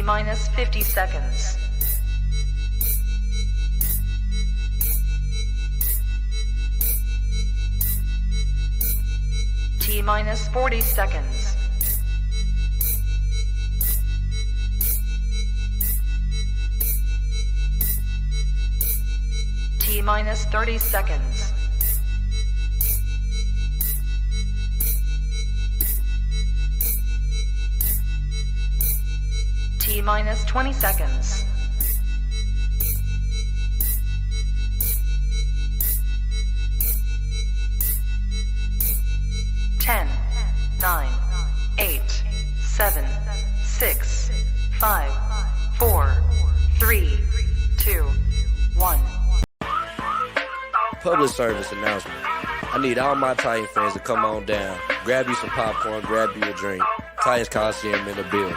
T-minus 50 seconds. T-minus 40 seconds. T-minus 30 seconds. T-minus 20 seconds. Ten, 9, 8, 7, 6, 5, 4, 3, 2, 1. Public service announcement. I need all my Titan fans to come on down. Grab you some popcorn, grab you a drink. Titans Colosseum in the building.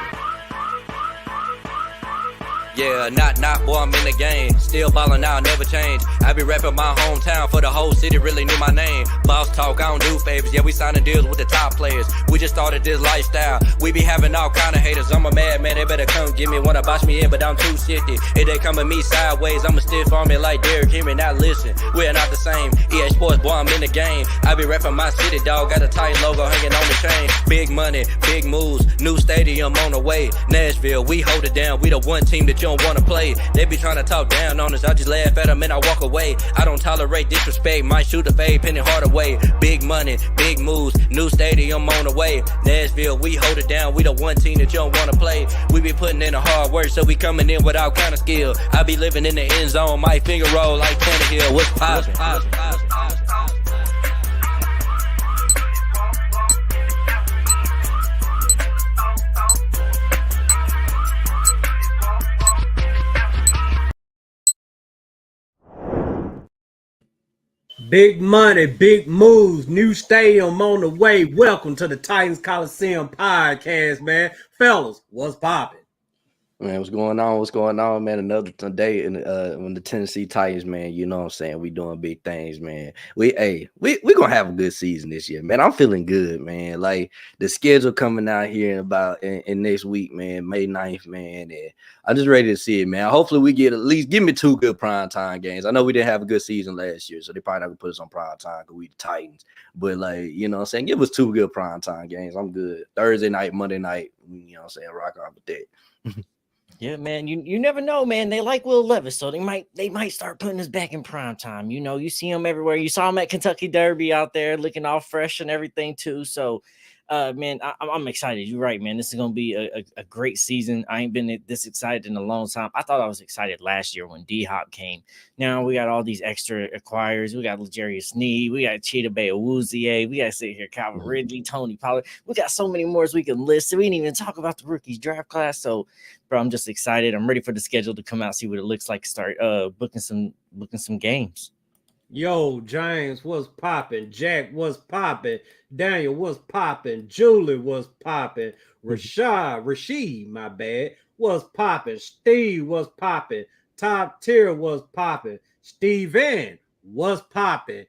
Yeah, not, boy, I'm in the game. Still ballin' out, never change. I be reppin' my hometown for the whole city, really knew my name. Boss talk, I don't do favors. Yeah, we signing deals with the top players. We just started this lifestyle. We be having all kind of haters. I'm a madman, they better come get me. Wanna box me in, but I'm too shifty. If they come at me sideways, I'ma stiff on me like Derrick Henry. Now listen, we're not the same. EA Sports, boy, I'm in the game. I be reppin' my city, dog. Got a Titan logo hanging on the chain. Big money, big moves. New stadium on the way. Nashville, we hold it down. We the one team that you don't wanna play. They be trying to talk down on us. I just laugh at them and I walk away. I don't tolerate disrespect. Might shoot a fade, penny hard away. Big money, big moves. New stadium on the way. Nashville, we hold it down. We the one team that you don't wanna play. We be putting in the hard work, so we coming in with all kind of skill. I be living in the end zone. My finger roll like Tannehill. What's poppin'? Big money, big moves, new stadium on the way. Welcome to the Titans Colosseum Podcast, man. Fellas, what's poppin'? Man, what's going on? What's going on, man? Another day in the Tennessee Titans, man. You know what I'm saying? We doing big things, man. We gonna have a good season this year, man. I'm feeling good, man. Like the schedule coming out here in next week, man, May 9th, man. And I'm just ready to see it, man. Hopefully we get at least give me 2 good primetime games. I know we didn't have a good season last year, so they probably not gonna put us on primetime because we the Titans. But like, you know what I'm saying? Give us 2 good primetime games. I'm good. Thursday night, Monday night, you know what I'm saying? Rock off with that. Yeah, man, you never know, man. They like Will Levis, so they might start putting us back in prime time. You know, you see him everywhere. You saw him at Kentucky Derby out there looking all fresh and everything too. So, man, I'm excited. You're right, man. This is gonna be a great season. I ain't been this excited in a long time. I thought I was excited last year when D-Hop came. Now we got all these extra acquires. We got L'Jarius Sneed. We got Cheetah Bay Awuzie. We got to sit here Calvin Ridley, Tony Pollard. We got so many more as we can list. So we didn't even talk about the rookies draft class. So, bro, I'm just excited. I'm ready for the schedule to come out, see what it looks like. Start booking some games. Yo, James, what's poppin'? Jack, what's poppin'? Daniel, what's poppin'? Julie, what's poppin'? Rashid, my bad, what's poppin'? Steve, what's poppin'? Top tier, what's poppin'? Steven, what's poppin'?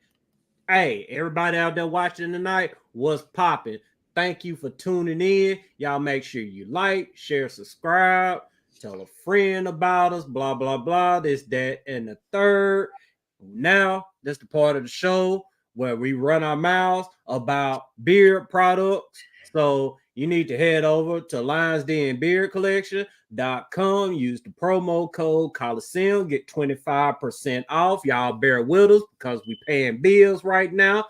Hey, everybody out there watching tonight, what's poppin'? Thank you for tuning in. Y'all make sure you like, share, subscribe, tell a friend about us, blah, blah, blah, this, that, and the third. Now, that's the part of the show where we run our mouths about beard products. So you need to head over to lionsdenbeardcollection.com. Use the promo code Coliseum. Get 25% off. Y'all bear with us because we paying bills right now.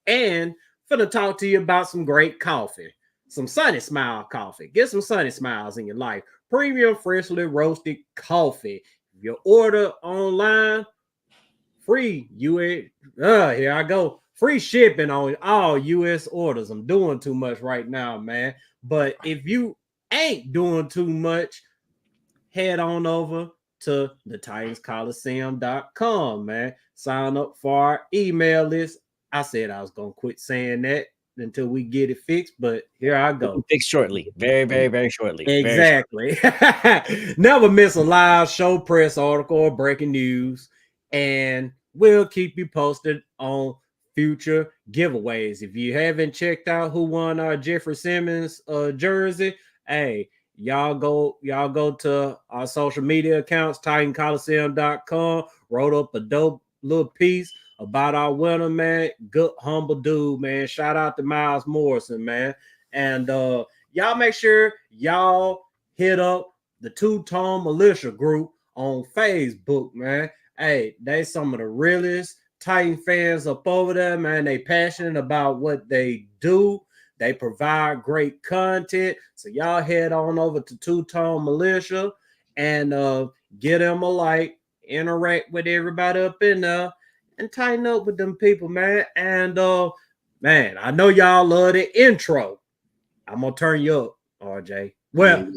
And finna talk to you about some great coffee. Some Sunny Smile coffee. Get some Sunny Smiles in your life. Premium, freshly roasted coffee. If you order online, free here I go. Free shipping on all U.S. orders. I'm doing too much right now, man. But if you ain't doing too much, head on over to the TitansColiseum.com, man. Sign up for our email list. I said I was going to quit saying that until we get it fixed, but here I go. Fixed shortly. Very, very, very shortly. Exactly. Never miss a live show, press article, or breaking news. And we'll keep you posted on future giveaways. If you haven't checked out who won our Jeffrey Simmons jersey, hey, y'all go to our social media accounts, TitanColosseum.com. Wrote up a dope little piece about our winner, man. Good, humble dude, man. Shout out to Miles Morrison, man. And y'all make sure y'all hit up the Two-Tone Militia group on Facebook, man. Hey, they some of the realest Titan fans up over there, man. They passionate about what they do. They provide great content. So y'all head on over to Two-Tone Militia and get them a like, interact with everybody up in there, and tighten up with them people, man. And man, I know y'all love the intro. I'm gonna turn you up, RJ. Well,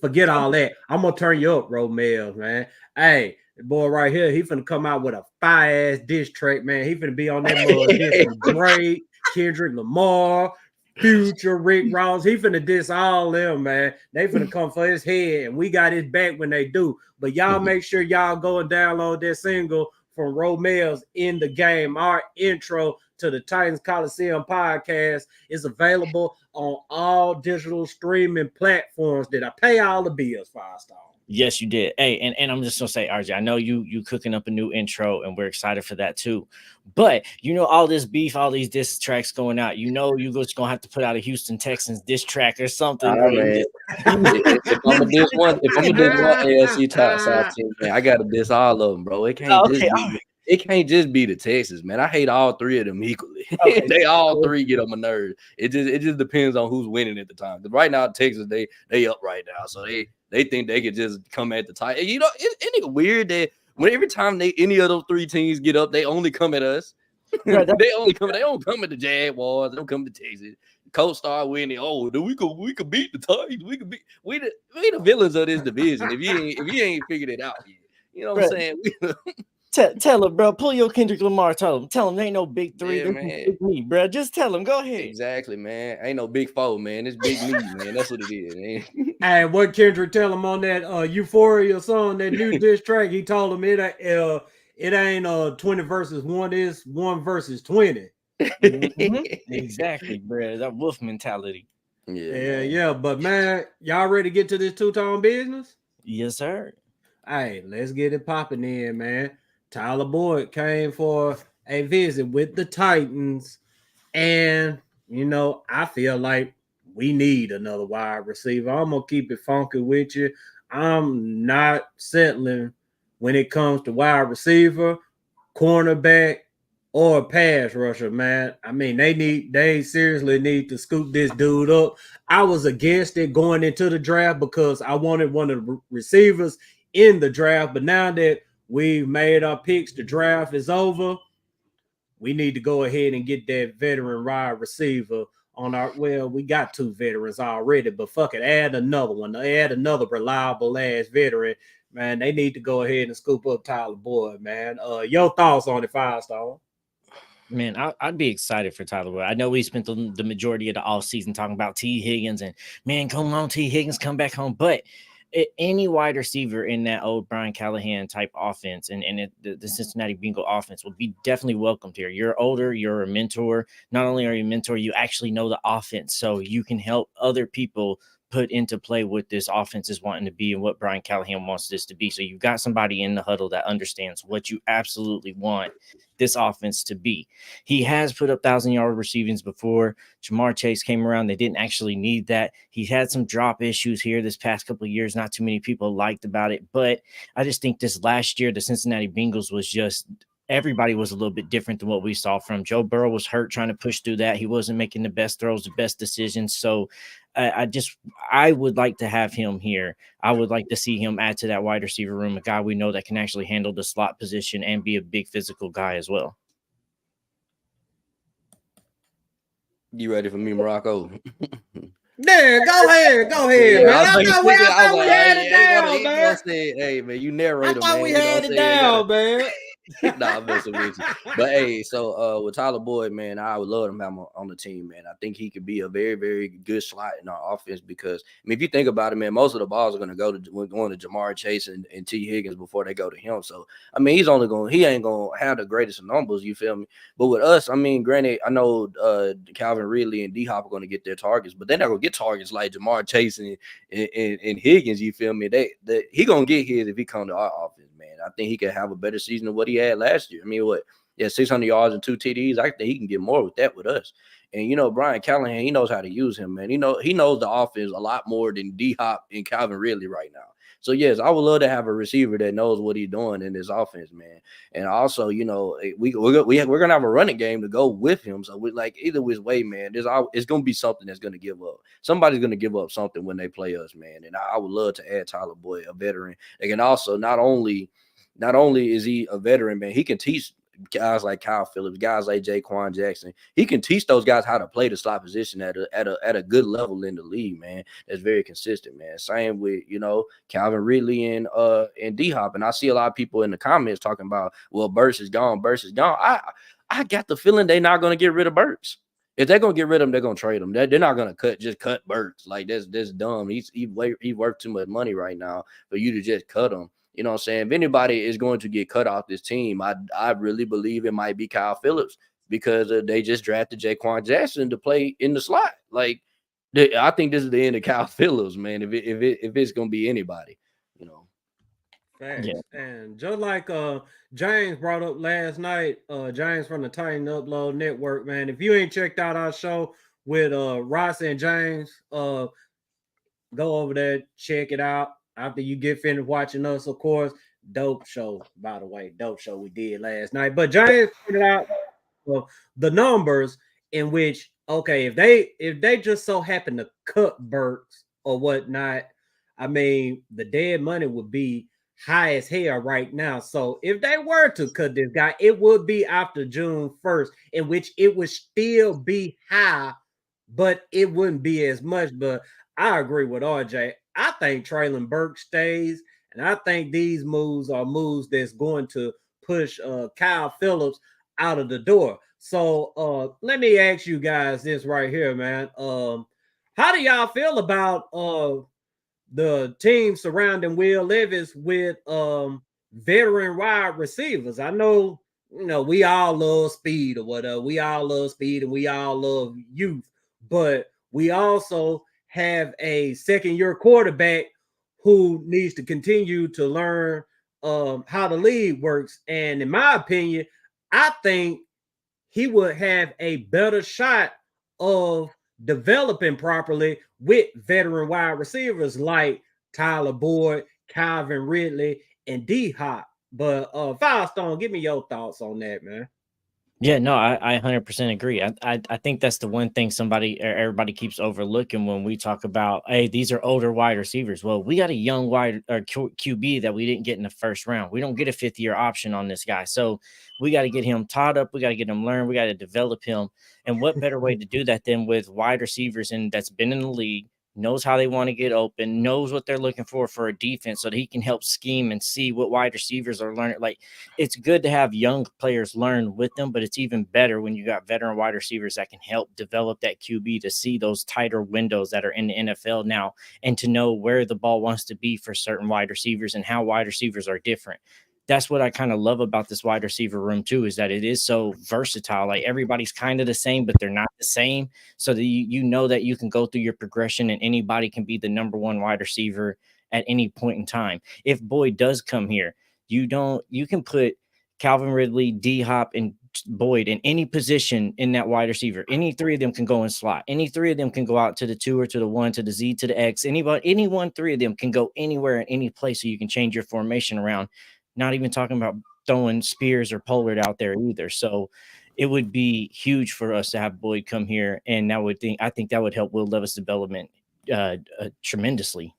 forget all that. I'm gonna turn you up, Romeo, man. Hey, the boy right here, he finna come out with a fire-ass diss track, man. He finna be on that mother Drake, Kendrick Lamar, Future, Rick Ross. He finna diss all them, man. They finna come for his head, and we got his back when they do. But y'all make sure y'all go and download that single from Romeo's In the Game. Our intro to the Titans Colosseum Podcast is available on all digital streaming platforms. Did I pay all the bills, 5-star? Yes, you did. Hey, and I'm just gonna say, RJ, I know you cooking up a new intro, and we're excited for that too. But you know, all this beef, all these diss tracks going out, you know, you just gonna have to put out a Houston Texans diss track or something. If I'm gonna diss one AFC top South team, man, I gotta diss all of them, bro. It can't just be the Texans, man. I hate all three of them equally. Okay. They all three get on my nerves. It just depends on who's winning at the time. Right now, Texas, they up right now, so they think they could just come at the Titans. You know, isn't it weird that when every time any of those three teams get up, they only come at us. They don't come at the Jaguars. They don't come to Texas. Colts start winning. Oh, we could beat the Titans. We the villains of this division. If you ain't figured it out yet, you know what I'm saying? Tell him, bro. Pull your Kendrick Lamar. Tell him there ain't no big three. Yeah, man. Big me, bro. Just tell him. Go ahead. Exactly, man. Ain't no big four, man. It's big me, man. That's what it is, man. Hey, what Kendrick tell him on that Euphoria song, that new diss track? He told him it ain't 20 versus 1. It's 1 versus 20. Exactly, bro. That wolf mentality. Yeah. But man, y'all ready to get to this two-tone business? Yes, sir. Hey, let's get it popping in, man. Tyler Boyd came for a visit with the Titans, and you know, I feel like we need another wide receiver. I'm gonna keep it funky with you. I'm not settling when it comes to wide receiver, cornerback, or pass rusher, man. I mean, they seriously need to scoop this dude up. I was against it going into the draft because I wanted one of the receivers in the draft, but now that we've made our picks, the draft is over, we need to go ahead and get that veteran wide receiver on our, well, we got 2 veterans already, but fuck it, add another one, add another reliable ass veteran, man. They need to go ahead and scoop up Tyler Boyd, man. Your thoughts on it, 5-star? Man, I'd be excited for Tyler Boyd. I know we spent the majority of the offseason talking about T. Higgins and, man, come on, T. Higgins, come back home. But any wide receiver in that old Brian Callahan type offense and the Cincinnati Bengal offense will be definitely welcomed here. You're older, you're a mentor. Not only are you a mentor, you actually know the offense, so you can help other people put into play what this offense is wanting to be and what Brian Callahan wants this to be. So you've got somebody in the huddle that understands what you absolutely want this offense to be. He has put up 1,000-yard receivings before. Jamar Chase came around. They didn't actually need that. He had some drop issues here this past couple of years. Not too many people liked about it, but I just think this last year, the Cincinnati Bengals was just, everybody was a little bit different than what we saw from. Joe Burrow was hurt trying to push through that. He wasn't making the best throws, the best decisions. So I would like to have him here. I would like to see him add to that wide receiver room, a guy we know that can actually handle the slot position and be a big physical guy as well. You ready for me, Morocco? Yeah, go ahead, man. I thought we had it down, man. Hey, man, you narrated. I thought we had it down, man. Nah, I'm messing with you. But hey, so with Tyler Boyd, man, I would love him to have him on the team, man. I think he could be a very, very good slot in our offense because I mean, if you think about it, man, most of the balls are going to going to Jamar Chase and T. Higgins before they go to him. So I mean, he ain't gonna have the greatest of numbers, you feel me? But with us, I mean, granted, I know Calvin Ridley and D Hop are going to get their targets, but they're not gonna get targets like Jamar Chase and Higgins, you feel me? He gonna get his if he come to our offense, man. I think he could have a better season than what he had last year. I mean, 600 yards and 2 TDs. I think he can get more with that with us. And Brian Callahan, he knows how to use him, man. He knows the offense a lot more than D Hop and Calvin Ridley right now. So yes, I would love to have a receiver that knows what he's doing in this offense, man. And also, we're gonna have a running game to go with him. So either which way, man, it's gonna be something that's gonna give up. Somebody's gonna give up something when they play us, man. And I would love to add Tyler Boyd, a veteran. They can also not only is he a veteran, man, he can teach guys like Kyle Phillips, guys like Jaquan Jackson. He can teach those guys how to play the slot position at a good level in the league, man. That's very consistent, man. Same with Calvin Ridley and D Hop. And I see a lot of people in the comments talking about, well, Burks is gone. I got the feeling they're not going to get rid of Burks. If they're gonna get rid of him, they're gonna trade him. They're not gonna cut Burks. Like that's dumb. He worth too much money right now for you to just cut him. You know what I'm saying? If anybody is going to get cut off this team, I really believe it might be Kyle Phillips because they just drafted Jaquan Jackson to play in the slot. Like, I think this is the end of Kyle Phillips, man. If it's going to be anybody, Facts. Yeah. And just like James brought up last night, James from the Titan Upload Network, man. If you ain't checked out our show with Ross and James, go over there, check it out. After you get finished watching us, of course, dope show, by the way, dope show we did last night. But James pointed out the numbers in which, okay, if they just so happen to cut Burks or whatnot, I mean, the dead money would be high as hell right now. So if they were to cut this guy, it would be after June 1st, in which it would still be high, but it wouldn't be as much. But I agree with RJ. I think Traylon Burks stays, and I think these moves are moves that's going to push Kyle Phillips out of the door. So let me ask you guys this right here, man. How do y'all feel about the team surrounding Will Levis with veteran wide receivers? I know, we all love speed or whatever. We all love speed and we all love youth, but we also have a second-year quarterback who needs to continue to learn how the league works. And in my opinion, I think he would have a better shot of developing properly with veteran wide receivers like Tyler Boyd, Calvin Ridley, and D Hop. But Firestone, give me your thoughts on that, man. Yeah, no, I 100% agree. I think that's the one thing everybody keeps overlooking when we talk about, hey, these are older wide receivers. Well, we got a young QB that we didn't get in the first round. We don't get a 5th-year option on this guy. So we got to get him taught up. We got to get him learned. We got to develop him. And what better way to do that than with wide receivers that's been in the league, knows how they want to get open, knows what they're looking for a defense so that he can help scheme and see what wide receivers are learning. Like, it's good to have young players learn with them, but it's even better when you got veteran wide receivers that can help develop that QB to see those tighter windows that are in the NFL now and to know where the ball wants to be for certain wide receivers and how wide receivers are different. That's what I kind of love about this wide receiver room too, is that it is so versatile. Like, everybody's kind of the same, but they're not the same. So that you know that you can go through your progression and anybody can be the number one wide receiver at any point in time. If Boyd does come here, you can put Calvin Ridley, D Hop, and Boyd in any position in that wide receiver. Any three of them can go in slot. Any three of them can go out to the 2 or to the 1, to the Z, to the X. Any 3 of them can go anywhere in any place, so you can change your formation around. Not even talking about throwing Spears or Pollard out there either. So it would be huge for us to have Boyd come here, and I think that would help Will Levis' development tremendously.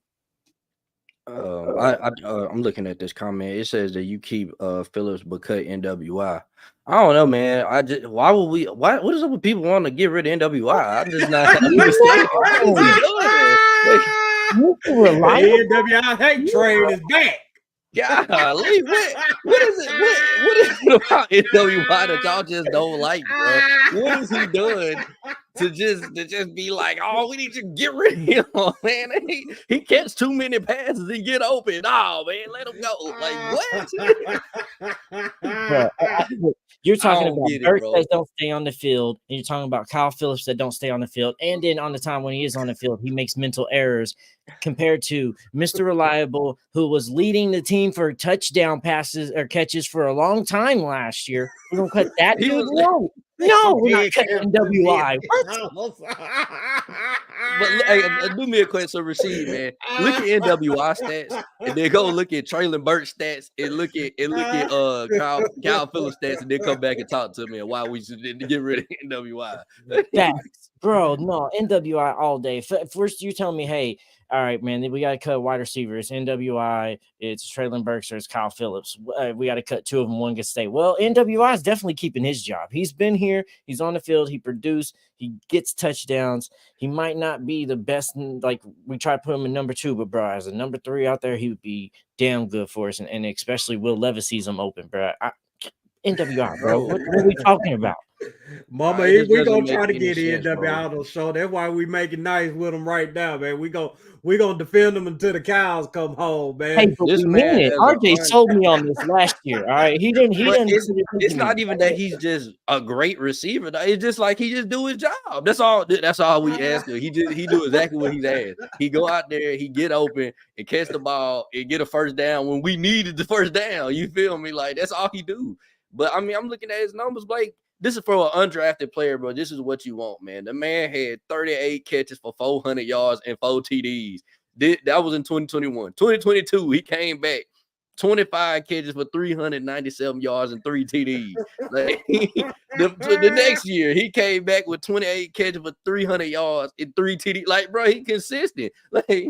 I'm looking at this comment. It says that you keep Phillips but cut NWI. I don't know, man. What is up with people wanting to get rid of NWI? I'm just not understanding. NWI hate train is back. Golly, what is it? What is it about NWI that y'all just don't like, bro? What has he done to just be like, oh, we need to get rid of him, man? He catch too many passes and get open. Oh man, let him go. Like what? Bro, you're talking about Burks bro. that don't stay on the field, and you're talking about Kyle Phillips that don't stay on the field, and then on the time when he is on the field, he makes mental errors compared to Mr. Reliable, who was leading the team for touchdown passes or catches for a long time last year. We're gonna cut that dude? No, we're not cutting NWI. But hey, do me a question, so Rasheed, man. Look at NWI stats, and then go look at Traylon Burks stats, and look at Kyle Phillips stats, and then come back and talk to me and why we should get rid of NWI. Facts, bro. No, NWI all day. First, you telling me, hey, all right, man, we got to cut wide receivers. NWI, it's Traylon Burks or it's Kyle Phillips. We got to cut two of them. One gets stay. Well, NWI is definitely keeping his job. He's been here. He's on the field. He produced. He gets touchdowns. He might not be the best. Like we try to put him in number 2, but bro, as a number 3 out there, he would be damn good for us. And especially Will Levis sees him open, bro. NWI, bro. What are we talking about? Mama, we're gonna try to get NWI on the show. That's why we making nice with them right now, man. We gonna defend them until the cows come home, man. Hey, but we mean it. RJ sold me on this last year. All right, he didn't. It's not even that he's just a great receiver. It's just like he just do his job. That's all we ask him. He do exactly what he's asked. He go out there, he get open and catch the ball and get a first down when we needed the first down. You feel me? Like that's all he do. But I mean, I'm looking at his numbers, Blake. This is for an undrafted player, bro. This is what you want, man. The man had 38 catches for 400 yards and 4 TDs. That was in 2021. 2022, he came back 25 catches for 397 yards and 3 TDs. Like, the next year, he came back with 28 catches for 300 yards and 3 TDs. Like, bro, he consistent. Like,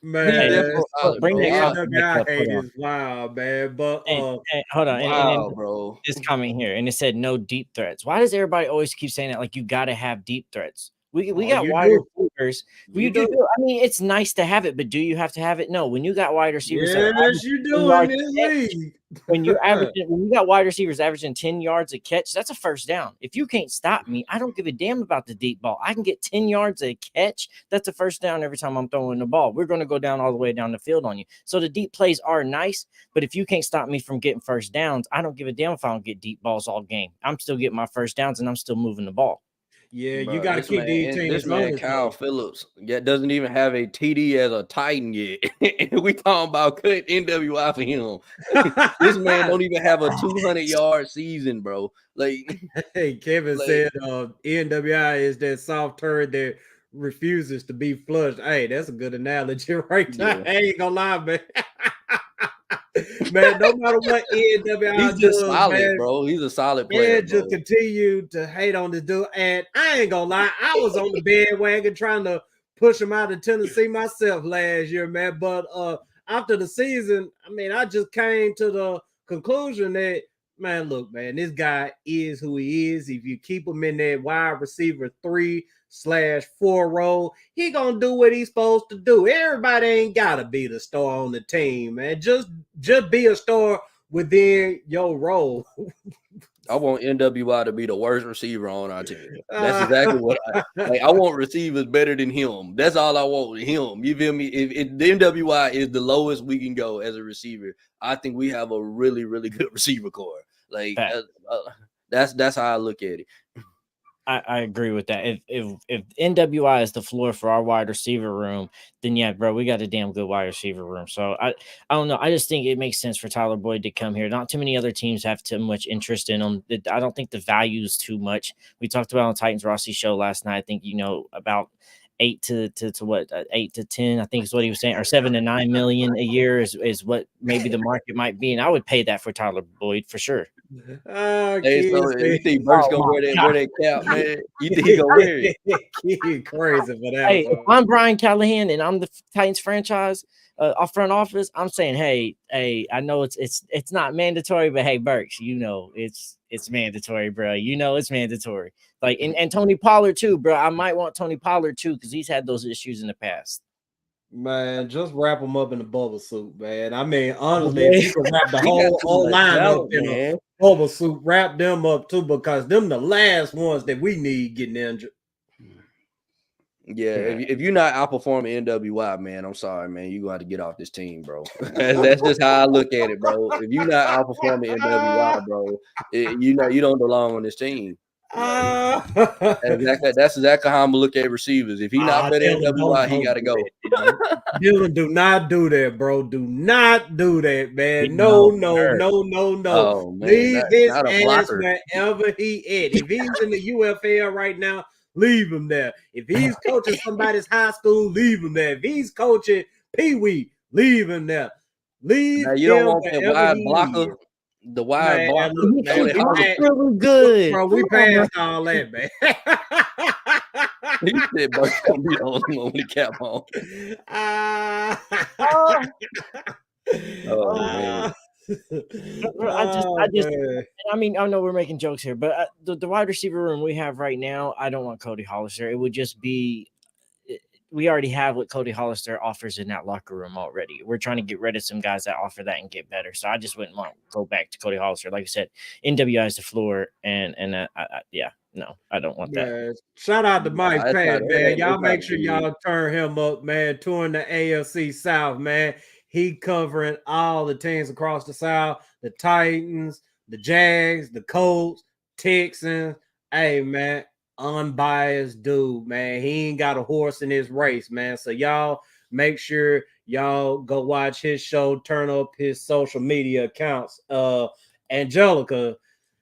man, bring that guy is wild, man. But hold on, wow, bro, it's coming here, and it said no deep threats. Why does everybody always keep saying that? Like, you got to have deep threats. We got wide receivers. We do. I mean, it's nice to have it, but do you have to have it? No. When you got wide receivers, yes, you do in this league. When you got wide receivers averaging 10 yards a catch, that's a first down. If you can't stop me, I don't give a damn about the deep ball. I can get 10 yards a catch. That's a first down every time I'm throwing the ball. We're going to go down all the way down the field on you. So the deep plays are nice, but if you can't stop me from getting first downs, I don't give a damn if I don't get deep balls all game. I'm still getting my first downs and I'm still moving the ball. Yeah, bro, you got to keep these teams. This man, Kyle Phillips, doesn't even have a TD as a Titan yet. We talking about cut NWI for him. This man don't even have a 200-yard season, bro. Like, hey, Kevin said, NWI is that soft turd that refuses to be flushed. Hey, that's a good analogy right there. Yeah. I ain't gonna lie, man. Man, no matter what NWI he's just solid, man, bro. He's a solid player. Man, just continue to hate on this dude. And I ain't gonna lie, I was on the bandwagon trying to push him out of Tennessee myself last year, man. But after the season, I mean, I just came to the conclusion that, man, look, man, this guy is who he is. If you keep him in that wide receiver 3/4 role, he gonna do what he's supposed to do. Everybody ain't gotta be the star on the team, man. Just be a star within your role. I want NWI to be the worst receiver on our team. That's exactly what I want. Receivers better than him. That's all I want with him. You feel me? If the NWI is the lowest we can go as a receiver, I think we have a really, really good receiver core. Like that's how I look at it. I agree with that. If NWI is the floor for our wide receiver room, then yeah, bro, we got a damn good wide receiver room. So I don't know. I just think it makes sense for Tyler Boyd to come here. Not too many other teams have too much interest in him. I don't think the value is too much. We talked about on Titans Rossi show last night. I think about 8 to 8 to 10, I think is what he was saying, or 7 to 9 million a year is what maybe the market might be, and I would pay that for Tyler Boyd for sure. Hey, so you think Burks gonna wear that cap, man? You think he gonna wear it? He crazy for that. Hey, if I'm Brian Callahan and I'm the Titans franchise front office, I'm saying, hey, I know it's not mandatory, but hey, Burks, it's mandatory, bro. It's mandatory. Like, and Tony Pollard too, bro. I might want Tony Pollard too because he's had those issues in the past. Man, just wrap them up in a bubble suit, man. I mean, honestly, Okay. if you can wrap the He got whole too much line up talent, in a man. bubble suit, wrap them up too, because them the last ones that we need getting injured. Yeah, if you're not outperforming NWI, man, I'm sorry, man. You're gonna have to get off this team, bro. That's just how I look at it, bro. If you're not outperforming NWI, bro, you don't belong on this team. That's exactly how I'm gonna look at receivers. If he not better than NWI, he gotta go. Dylan, do not do that, bro. Do not do that, man. No, No. Oh man, Leave his not a ass blocker. wherever he at. If he's in the UFL right now, leave him there. If he's coaching somebody's high school, leave him there. If he's coaching Pee Wee, leave him there. Leave Now, you don't him want that wherever wide he blocker. is. The wide Man, blocker. look, man, Charlie Hollis. really good, bro. We passed all that, man. He said, "Bro, it's gonna be the only one with the cap on." Oh man. I mean, I know we're making jokes here, but the wide receiver room we have right now, I don't want Cody Hollister. It would just be, we already have what Cody Hollister offers in that locker room already. We're trying to get rid of some guys that offer that and get better. So I just wouldn't want to go back to Cody Hollister. Like I said, NWI is the floor, and yeah, no, I don't want that. Yeah. Shout out to Mike Pat, man. Y'all make sure y'all turn him up, man. Touring the AFC South, man. He covering all the teams across the South, the Titans, the Jags, the Colts, Texans. Hey, man, unbiased dude, man. He ain't got a horse in his race, man. So y'all make sure y'all go watch his show, turn up his social media accounts. Angelica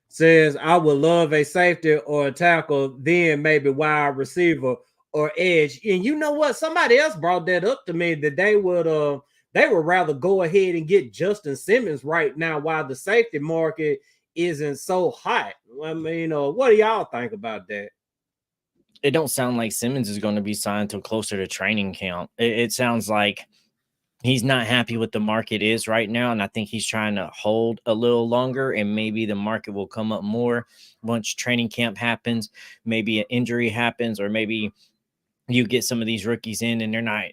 says, I would love a safety or a tackle, then maybe wide receiver or edge. And you know what? Somebody else brought that up to me that they would rather go ahead and get Justin Simmons right now while the safety market isn't so hot. I mean, what do y'all think about that? It don't sound like Simmons is going to be signed till closer to training camp. It sounds like he's not happy what the market is right now, and I think he's trying to hold a little longer, and maybe the market will come up more once training camp happens, maybe an injury happens, or maybe you get some of these rookies in and they're not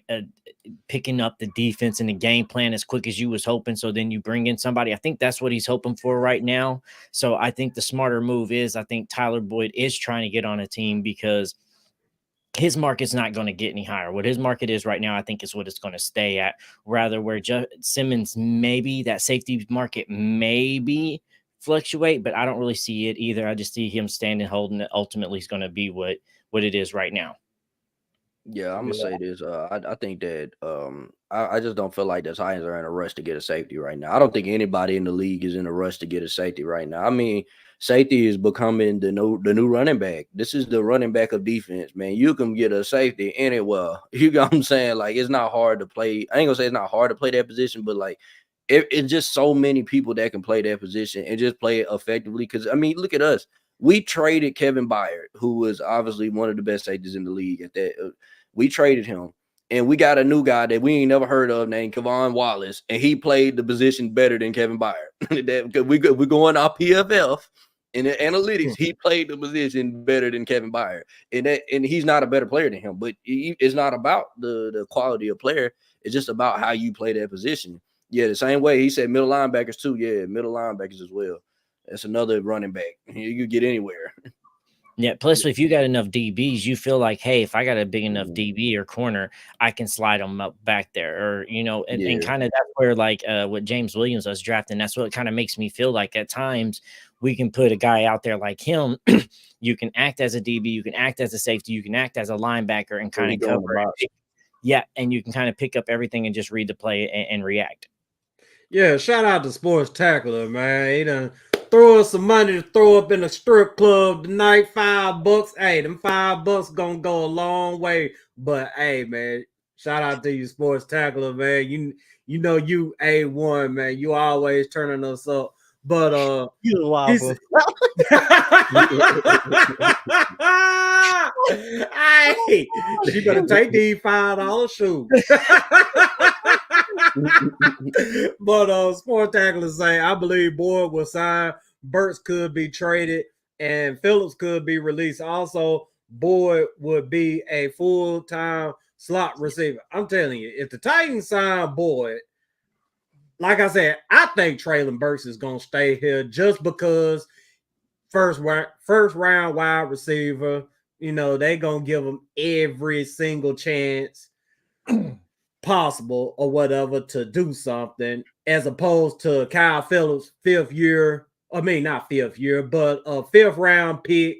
picking up the defense and the game plan as quick as you was hoping. So then you bring in somebody. I think that's what he's hoping for right now. So I think the smarter move is, I think Tyler Boyd is trying to get on a team because his market's not going to get any higher. What his market is right now, I think, is what it's going to stay at. Rather, where Simmons, maybe that safety market maybe fluctuate, but I don't really see it either. I just see him standing, holding it. Ultimately, is going to be what it is right now. Yeah, I'm gonna say this. I think that I just don't feel like the Titans are in a rush to get a safety right now. I don't think anybody in the league is in a rush to get a safety right now. I mean, safety is becoming the new running back. This is the running back of defense, man. You can get a safety anywhere. You know what I'm saying? Like, it's not hard to play. I ain't gonna say it's not hard to play that position, but like it's just so many people that can play that position and just play it effectively. Because I mean, look at us. We traded Kevin Byard, who was obviously one of the best safeties in the league at that. We traded him, and we got a new guy that we ain't never heard of named Kevon Wallace, and he played the position better than Kevin Byard. we going off PFF in the analytics. He played the position better than Kevin Byard, and he's not a better player than him. But it's not about the quality of player. It's just about how you play that position. Yeah, the same way he said middle linebackers too. Yeah, middle linebackers as well. That's another running back. You could get anywhere. Yeah. Plus, if you got enough DBs, you feel like, hey, if I got a big enough DB or corner, I can slide them up back there, or and kind of that's where like what James Williams was drafting. That's what kind of makes me feel like at times we can put a guy out there like him. You can act as a DB, you can act as a safety, you can act as a linebacker, and kind of cover it. Yeah, and you can kind of pick up everything and just read the play and react. Yeah, shout out to Sports Tackler, man. He done throw us some money to throw up in a strip club tonight. $5. Hey, them $5 gonna go a long way. But hey, man, shout out to you, Sports Tackler, man. You know you A1, man. You always turning us up. But you waffle. Hey, you better take these $5 shoes. But Sport Tackler say, I believe Boyd will sign. Burks could be traded, and Phillips could be released. Also, Boyd would be a full-time slot receiver. I'm telling you, if the Titans sign Boyd, like I said, I think Traylon Burks is gonna stay here just because first round wide receiver. You know, they gonna give him every single chance possible or whatever to do something, as opposed to Kyle Phillips, fifth round pick.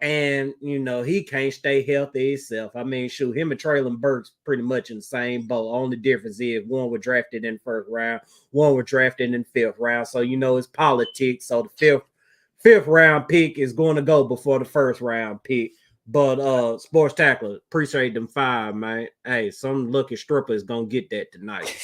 And, you know, he can't stay healthy himself. I mean, shoot, him and Traylon Burks pretty much in the same boat. Only difference is one was drafted in the first round, one was drafted in the fifth round. So, you know, it's politics. So the fifth round pick is going to go before the first round pick. But Sports Tackler, appreciate them five, man. Hey, some lucky stripper is gonna get that tonight.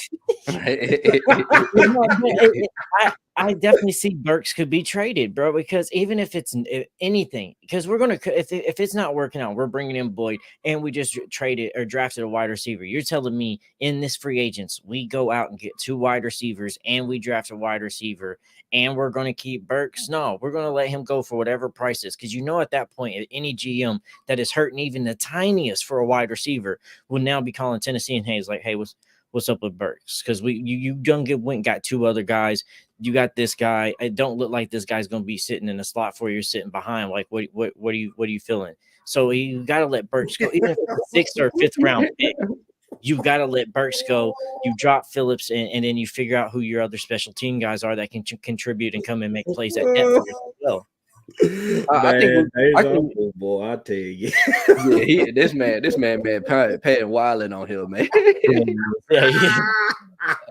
I definitely see Burks could be traded, bro, because even if it's anything, because we're gonna if it's not working out, we're bringing in Boyd, and we just traded or drafted a wide receiver. You're telling me in this free agents we go out and get 2 wide receivers and we draft a wide receiver and we're going to keep Burks? No, we're going to let him go for whatever price is, because you know at that point any GM that is hurting even the tiniest for a wide receiver will now be calling Tennessee and Hayes like, hey, what's up with Burks? Because you went and got 2 other guys. You got this guy. It don't look like this guy's going to be sitting in a slot for you, sitting behind. Like, what are you feeling? So you got to let Burks go, even if it's a 6th or 5th round pick. You got to let Burks go. You drop Phillips, and then you figure out who your other special team guys are that can contribute and come and make plays at depth as well. I think, boy, I tell you, yeah, this man, Pat Wilding on him, man.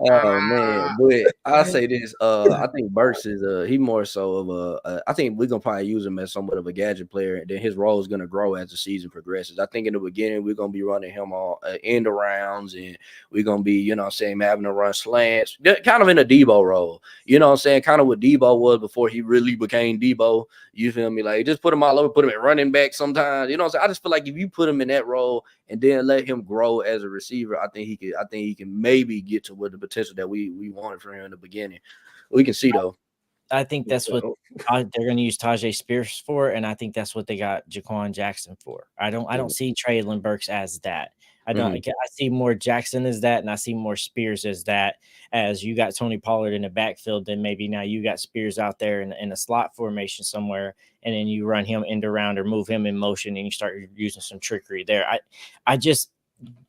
Oh man, but I'll say this. I think Burks is he more so of I think we're gonna probably use him as somewhat of a gadget player, and then his role is gonna grow as the season progresses. I think in the beginning we're gonna be running him on end arounds, and we're gonna be, you know what I'm saying, having to run slants, kind of in a Debo role. You know what I'm saying, kind of what Debo was before he really became Debo. You feel me? Like, just put him all over, put him at running back sometimes. You know what I'm saying? I just feel like if you put him in that role and then let him grow as a receiver, I think he can maybe get to what the potential that we wanted from him in the beginning. We can see though. I think that's what they're going to use Tajay Spears for, and I think that's what they got Jaquan Jackson for. I don't see Traylon Burks as that. I see more Jackson as that, and I see more Spears as that. As you got Tony Pollard in the backfield, then maybe now you got Spears out there in a slot formation somewhere, and then you run him end around or move him in motion, and you start using some trickery there.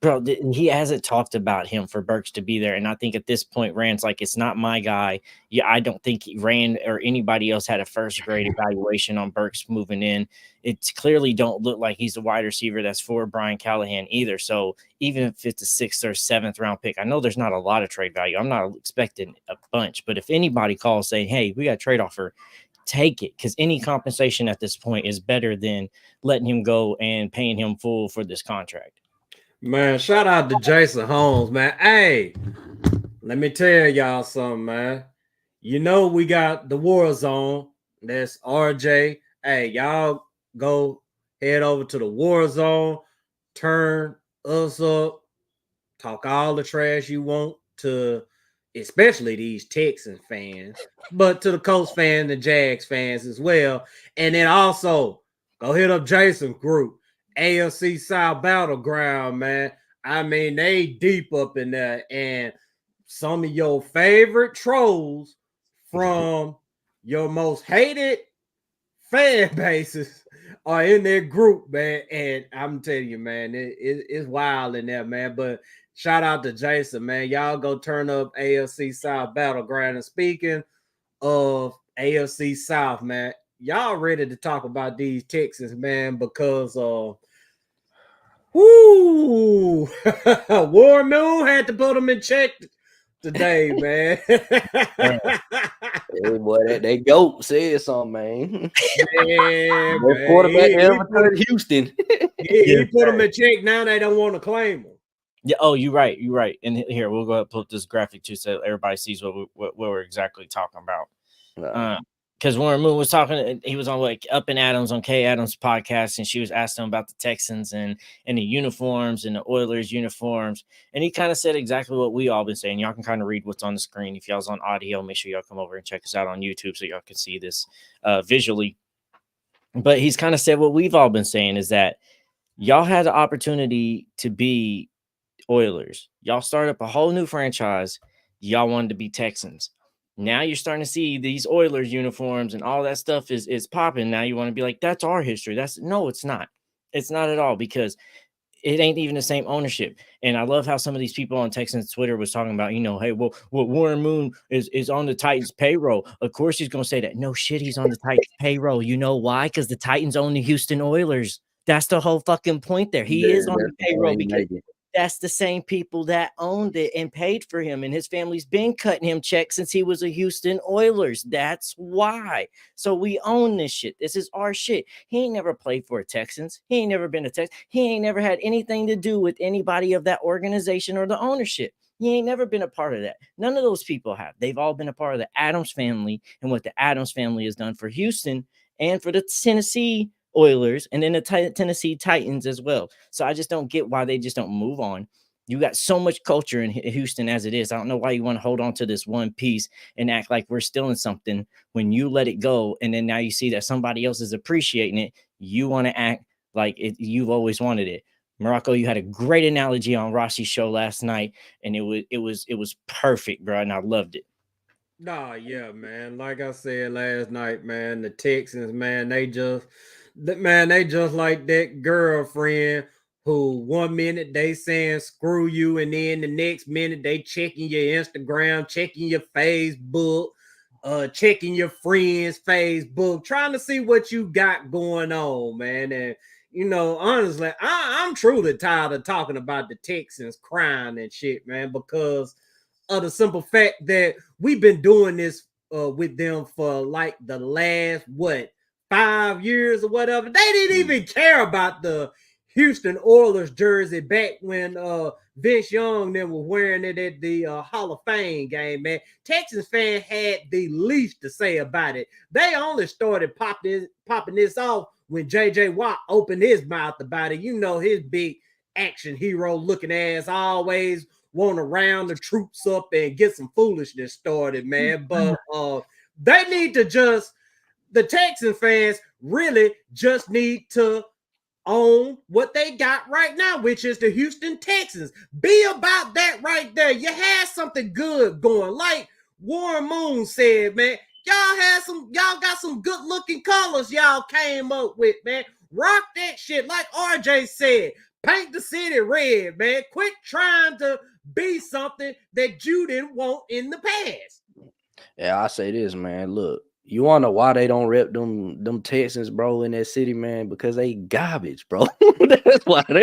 Bro, he hasn't talked about him for Burks to be there. And I think at this point, Rand's like, it's not my guy. Yeah, I don't think Rand or anybody else had a first grade evaluation on Burks moving in. It's clearly don't look like he's a wide receiver that's for Brian Callahan either. So even if it's a 6th or 7th round pick, I know there's not a lot of trade value. I'm not expecting a bunch. But if anybody calls saying, hey, we got a trade offer, take it, because any compensation at this point is better than letting him go and paying him full for this contract. Man, shout out to Jason Holmes, man. Hey, let me tell y'all something, man. You know we got the War Zone. That's RJ. Hey, y'all go head over to the War Zone, turn us up, talk all the trash you want to, especially these Texans fans, but to the Colts fans and Jags fans as well. And then also go hit up Jason's group. AFC South Battleground, man. I mean, they deep up in there, and some of your favorite trolls from your most hated fan bases are in their group, man. And I'm telling you, man, it's wild in there, man. But shout out to Jason, man. Y'all go turn up AFC South Battleground. And speaking of AFC South, man, y'all ready to talk about these Texans, man, because War Moon had to put them in check today, man. Hey, boy, they goat said something, man. Man, quarterback ever Houston. He put them in check. Now they don't want to claim them. Yeah. Oh, you're right. You're right. And here, we'll go ahead and put this graphic too, so everybody sees what we're exactly talking about. Because Warren Moon was talking, he was on like Up and Adams on Kay Adams' podcast, and she was asking him about the Texans and the uniforms and the Oilers uniforms. And he kind of said exactly what we all been saying. Y'all can kind of read what's on the screen. If y'all's on audio, make sure y'all come over and check us out on YouTube so y'all can see this visually. But he's kind of said what we've all been saying is that Y'all had the opportunity to be Oilers. Y'all started up a whole new franchise. Y'all wanted to be Texans. Now you're starting to see these Oilers uniforms and all that stuff is popping. Now you want to be like, that's our history. No, it's not. It's not at all, because it ain't even the same ownership. And I love how some of these people on Texans Twitter was talking about, hey, well, Warren Moon is on the Titans payroll. Of course he's going to say that. No shit, he's on the Titans payroll. You know why? Because the Titans own the Houston Oilers. That's the whole fucking point there. He is on the payroll because that's the same people that owned it and paid for him, and his family's been cutting him checks since he was a Houston Oilers. That's why. So we own this shit. This is our shit. He ain't never played for a Texans. He ain't never been a Texan. He ain't never had anything to do with anybody of that organization or the ownership. He ain't never been a part of that. None of those people have. They've all been a part of the Adams family and what the Adams family has done for Houston and for the Tennessee Oilers and then the Tennessee Titans as well. So I just don't get why they just don't move on. You got so much culture in Houston as it is. I don't know why you want to hold on to this one piece and act like we're stealing something when you let it go. And then now you see that somebody else is appreciating it. You want to act like you've always wanted it. Morocco, you had a great analogy on Rossi's show last night, and it was perfect, bro. And I loved it. Nah, yeah, man. Like I said last night, man, the Texans, man, they just like that girlfriend who 1 minute they saying screw you, and then the next minute they checking your Instagram, checking your Facebook, checking your friends' Facebook, trying to see what you got going on, man. And honestly, I'm truly tired of talking about the Texans crying and shit, man, because of the simple fact that we've been doing this with them for like the last 5 years or whatever. They didn't even care about the Houston Oilers jersey back when Vince Young them were wearing it at the Hall of Fame game, man. Texans fan had the least to say about it. They only started popping this off when J.J. Watt opened his mouth about it. His big action hero looking ass always want to round the troops up and get some foolishness started, man. But they need to the Texan fans really just need to own what they got right now, which is the Houston Texans. Be about that right there. You had something good going. Like Warren Moon said, man, y'all got some good looking colors y'all came up with, man. Rock that shit. Like RJ said, paint the city red, man. Quit trying to be something that you didn't want in the past. Yeah, I say this, man. Look, you want to know why they don't rep them Texans, bro, in that city, man? Because they garbage, bro. That's why they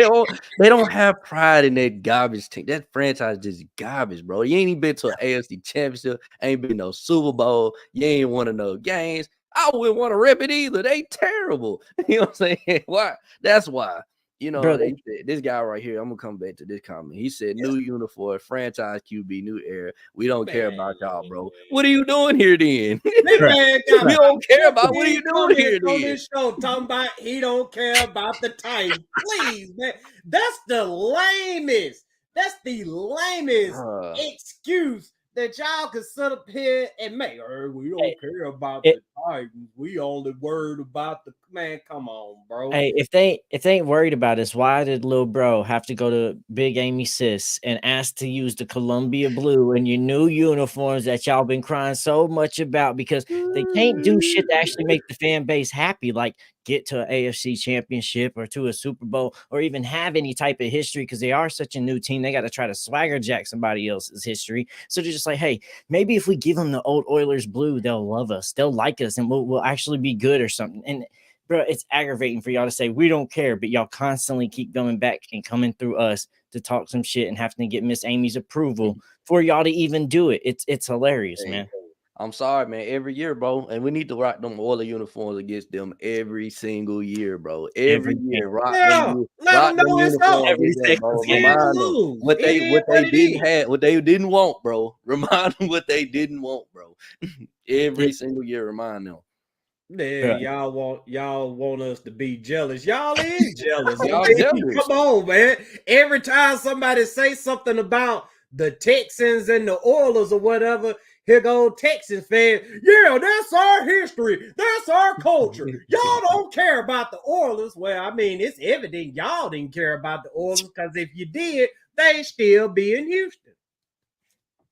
don't have pride in that garbage team. That franchise just garbage, bro. You ain't even been to an AFC championship, ain't been no Super Bowl, you ain't won no games. I wouldn't want to rep it either. They terrible. You know what I'm saying? Why? That's why. This guy right here, I'm gonna come back to this comment. He said, new uniform, franchise QB, new era. We don't care about y'all, bro. What are you doing here then? Man, we don't care about what are you doing here on this show talking about he don't care about the Titans. Please, man. That's the lamest excuse that y'all can sit up here and make. We don't care about the Titans. We only worried about the man. Come on, bro. Hey, if they ain't worried about us, why did little bro have to go to Big Amy Sis and ask to use the Columbia blue in your new uniforms that y'all been crying so much about? Because they can't do shit to actually make the fan base happy, like get to an AFC championship or to a Super Bowl or even have any type of history, because they are such a new team. They got to try to swagger jack somebody else's history. So they're just like, hey, maybe if we give them the old Oilers blue, they'll love us, they'll like us, and we'll actually be good or something. And bro, it's aggravating for y'all to say we don't care, but y'all constantly keep going back and coming through us to talk some shit and having to get Miss Amy's approval for y'all to even do it. It's hilarious, man. I'm sorry, man. Every year, bro, and we need to rock them Oilers uniforms against them every single year, bro. Every year, rock them uniforms. What they didn't want, bro. Remind them what they didn't want, bro. Every single year, remind them. Yeah, y'all want us to be jealous. Y'all is jealous. Y'all jealous. Come on, man. Every time somebody say something about the Texans and the Oilers or whatever, Here go Texas fans. Yeah, that's our history. That's our culture. Y'all don't care about the Oilers. Well, I mean, it's evident y'all didn't care about the Oilers because if you did, they still be in Houston.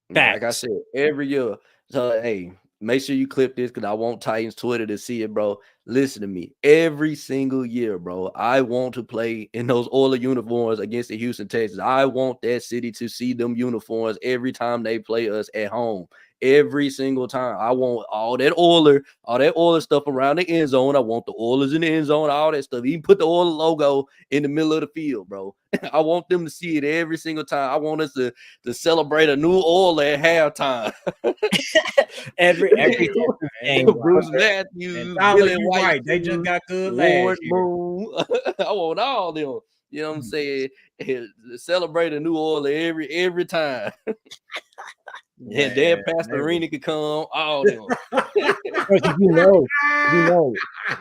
Like I said, every year. So, hey, make sure you clip this because I want Titans Twitter to see it, bro. Listen to me. Every single year, bro, I want to play in those Oilers uniforms against the Houston Texans. I want that city to see them uniforms every time they play us at home. Every single time. I want all that Oilers stuff around the end zone. I want the Oilers in the end zone, all that stuff. Even put the Oilers logo in the middle of the field, bro. I want them to see it every single time. I want us to celebrate a new Oiler at halftime. every game. Bruce Matthews, Billy White, they just got good last year. I want all them. You know what I'm saying? Celebrate a new Oiler every time. Yeah, Dan Pastorini could come. All them. you know,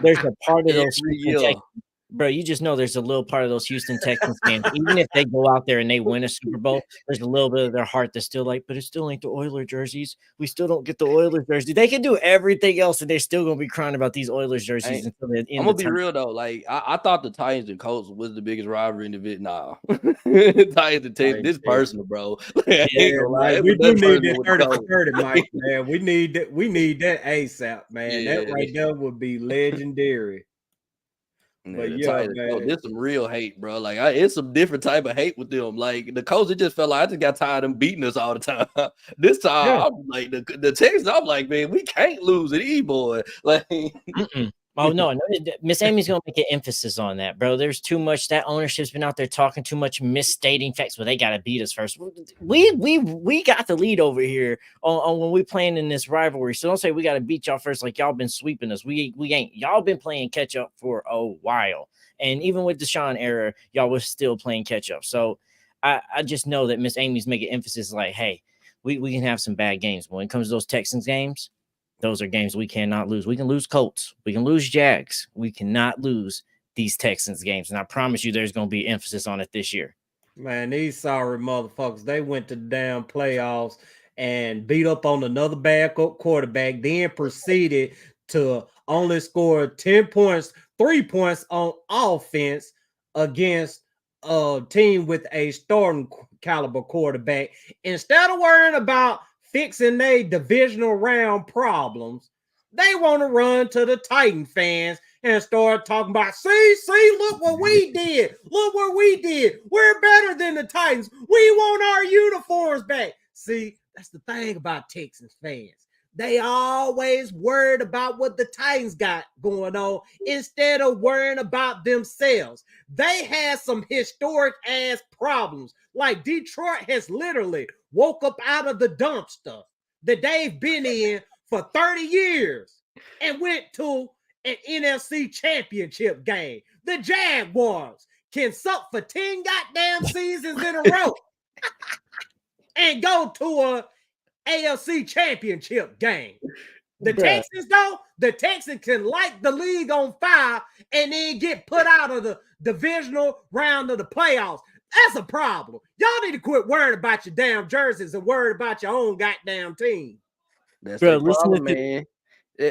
there's a part of those Houston Texans, bro. You just know there's a little part of those Houston Texans fans. Even if they go out there and they win a Super Bowl, there's a little bit of their heart that's still like, but it still ain't the Oilers jerseys. We still don't get the Oilers jersey. They can do everything else, and they're still gonna be crying about these Oilers jerseys until the end. I'm gonna be real though. Like I thought the Titans and Colts was the biggest rivalry in the Vietnam. Titans and Texans, this personal, bro. We do need that 30-30, Mike. Man, we need that ASAP, man. That right there would be legendary. But there's some real hate, bro. Like it's some different type of hate with them. Like the Colts, it just felt like I just got tired of them beating us all the time. This time, I'm like the Texans. I'm like, man, we can't lose it, boy. Like, oh no, Miss Amy's gonna make an emphasis on that, bro. There's too much. That ownership's been out there talking too much, misstating facts. Well, they gotta beat us first. We got the lead over here on when we playing in this rivalry. So don't say we gotta beat y'all first, like y'all been sweeping us. We ain't. Y'all been playing catch up for a while, and even with Deshaun era, y'all was still playing catch up. So I just know that Miss Amy's making emphasis like, hey, we can have some bad games, but when it comes to those Texans games, those are games we cannot lose. We can lose Colts. We can lose Jags. We cannot lose these Texans games. And I promise you there's going to be emphasis on it this year. Man, these sorry motherfuckers, they went to the damn playoffs and beat up on another bad quarterback, then proceeded to only score 10 points, 3 points on offense against a team with a starting caliber quarterback. Instead of worrying about fixing their divisional round problems, they want to run to the Titan fans and start talking about, see, look what we did. Look what we did. We're better than the Titans. We want our uniforms back. See, that's the thing about Texans fans. They always worried about what the Titans got going on instead of worrying about themselves. They had some historic ass problems. Like Detroit has literally woke up out of the dumpster that they've been in for 30 years and went to an NFC championship game. The Jaguars can suck for 10 goddamn seasons in a row and go to a AFC championship game. The Texans, though, the Texans can light the league on fire and then get put out of the divisional round of the playoffs. That's a problem. Y'all need to quit worrying about your damn jerseys and worry about your own goddamn team. That's the problem, man.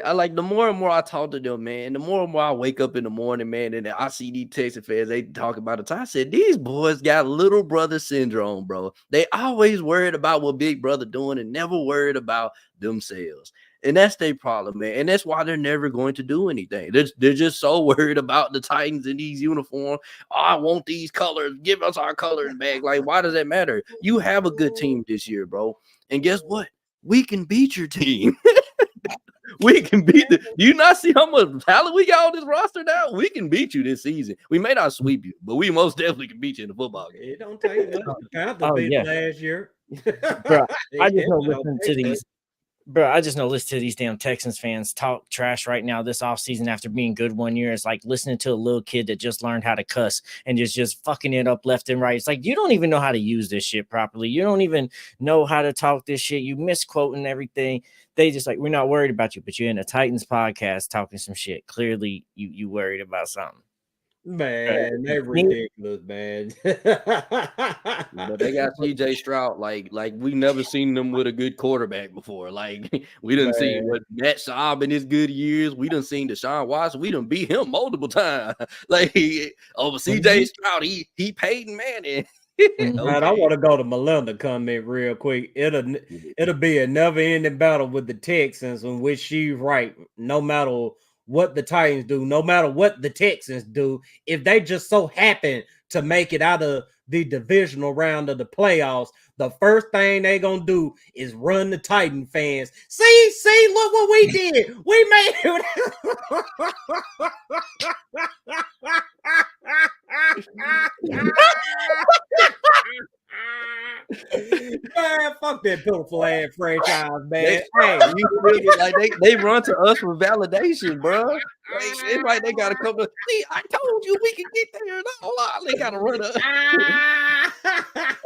I like the more and more I talk to them, man, the more and more I wake up in the morning, man, and I see these Texas fans, they talk about it. I said, these boys got little brother syndrome, bro. They always worried about what big brother doing and never worried about themselves. And that's their problem, man. And that's why they're never going to do anything. They're just so worried about the Titans in these uniforms. Oh, I want these colors. Give us our colors back. Like, why does that matter? You have a good team this year, bro. And guess what? We can beat your team. We can beat do you not see how much talent we got on this roster now? We can beat you this season. We may not sweep you, but we most definitely can beat you in the football game. It don't take much. The Panthers beat last year. Bro, I just know listening to these. Bro, I just know listening to these damn Texans fans talk trash right now this offseason after being good 1 year. It's like listening to a little kid that just learned how to cuss and just fucking it up left and right. It's like you don't even know how to use this shit properly. You don't even know how to talk this shit. You misquoting everything. They just like, we're not worried about you, but you're in a Titans podcast talking some shit. Clearly, you worried about something. Man, they ridiculous, man. But they got CJ Stroud, like we never seen them with a good quarterback before. Like we done see what Matt Schaub in his good years. We done seen Deshaun Watson. We done beat him multiple times. Like CJ Stroud, he Peyton Manning. Man, I want to go to Melinda comment real quick. It'll be a never-ending battle with the Texans, in which she's right. No matter what the Titans do, no matter what the Texans do, if they just so happen to make it out of the divisional round of the playoffs, the first thing they gonna do is run the Titan fans. See, look what we did. We made it. Man, fuck that pitiful ass franchise, man. They run to us for validation, bro. It's like they got a couple. See, I told you we could get there. No, they got to run us.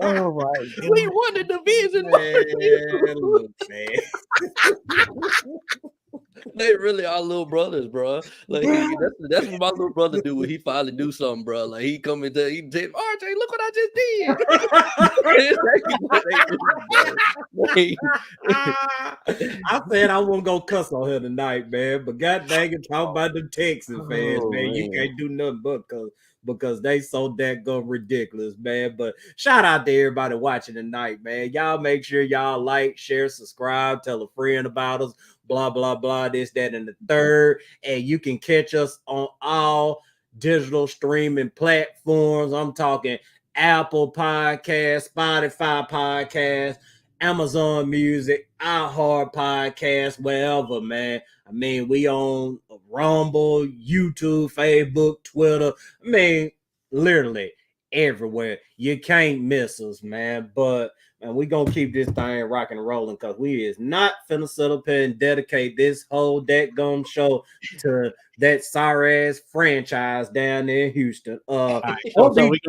Oh my God. We won the division. Man. They really are little brothers, bro. Like that's what my little brother do when he finally do something, bro. Like he come and tell RJ, look what I just did. I said I won't go cuss on her tonight, man. But god dang it, talk about the Texas fans, man. You can't do nothing but because they so daggone ridiculous, man. But shout out to everybody watching tonight, man. Y'all make sure y'all like, share, subscribe, tell a friend about us. Blah, blah, blah, this, that, and the third. And you can catch us on all digital streaming platforms. I'm talking Apple Podcast, Spotify Podcast, Amazon Music, iHeart Podcast, wherever, man. I mean, we on Rumble, YouTube, Facebook, Twitter. I mean, literally everywhere. You can't miss us, man. But and we gonna keep this thing rocking and rolling because we is not finna sit up here and dedicate this whole dadgum show to that sorry ass franchise down there in Houston. So we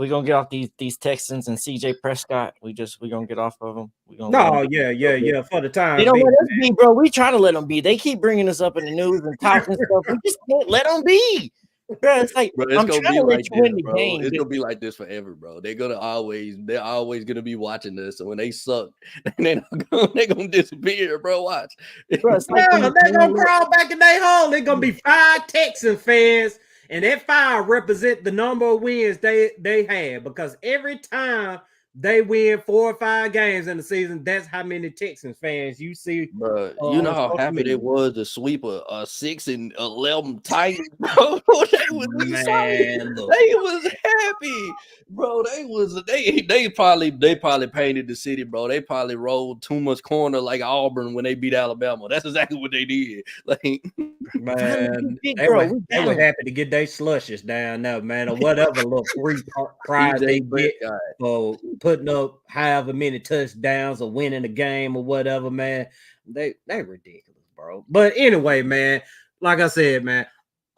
gonna get off these Texans and CJ Prescott. We gonna get off of them. Yeah. For the time, they don't let us be, bro. We try to let them be. They keep bringing us up in the news and talking stuff. We just can't let them be. Bro, it's like I'm trying to let you win the game. It's gonna be like this forever, bro. They're always gonna be watching this. So when they suck, they're gonna disappear, bro. Watch. Bro, they're gonna crawl back in their hole. They're gonna be 5 Texan fans, and that 5 represent the number of wins they had because every time they win 4 or 5 games in the season, that's how many Texans fans you see. Bro, you know how happy it was to sweep a 6-11 Titans, bro. They was happy, bro. They probably painted the city, bro. They probably rolled too much corner like Auburn when they beat Alabama. That's exactly what they did. Like, man, they were happy to get their slushes down there, man, or whatever little free prize they get for putting up however many touchdowns or winning a game or whatever, man. They ridiculous, bro. But anyway, man, like I said, man,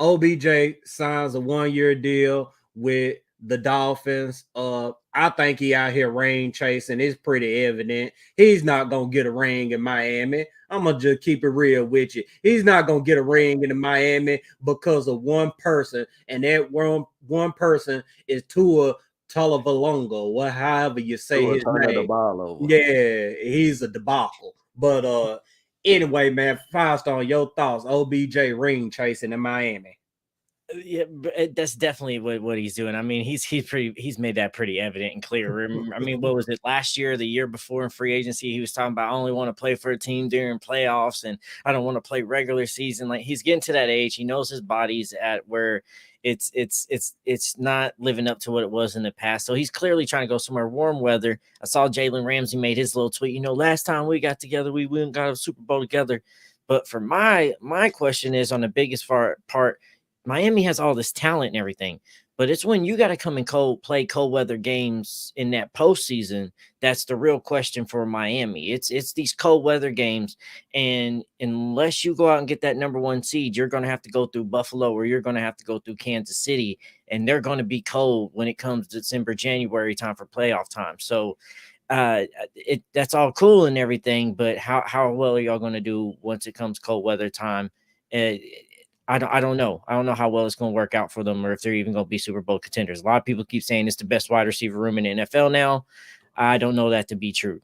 OBJ signs a 1-year deal with the Dolphins. I think he out here ring chasing. It's pretty evident. He's not gonna get a ring in Miami. I'm gonna just keep it real with you. He's not gonna get a ring in Miami because of one person, and that one person is Tua Tagovailoa, however you say his name. Yeah, he's a debacle. But anyway, man, Firestone, your thoughts? OBJ ring chasing in Miami. Yeah, that's definitely what he's doing. I mean, he's made that pretty evident and clear. I mean, what was it last year, the year before in free agency? He was talking about I only want to play for a team during playoffs, and I don't want to play regular season. Like he's getting to that age. He knows his body's at where it's not living up to what it was in the past. So he's clearly trying to go somewhere warm weather. I saw Jalen Ramsey made his little tweet. Last time we got together, we went and got a Super Bowl together. But for my question is on the biggest part. Miami has all this talent and everything, but it's when you got to come and play cold weather games in that postseason. That's the real question for Miami. It's these cold weather games, and unless you go out and get that number 1 seed, you're going to have to go through Buffalo or you're going to have to go through Kansas City, and they're going to be cold when it comes December, January time for playoff time. So that's all cool and everything, but how well are y'all going to do once it comes cold weather time? I don't know. I don't know how well it's going to work out for them or if they're even going to be Super Bowl contenders. A lot of people keep saying it's the best wide receiver room in the NFL now. I don't know that to be true.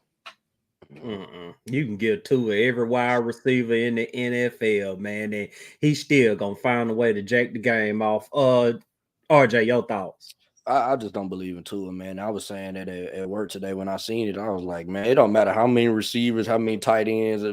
You can give Tua every wide receiver in the NFL, man, and he's still gonna find a way to jack the game off. RJ, your thoughts? I just don't believe in Tua, man. I was saying that at work today when I seen it. I was like, man, it don't matter how many receivers, how many tight ends,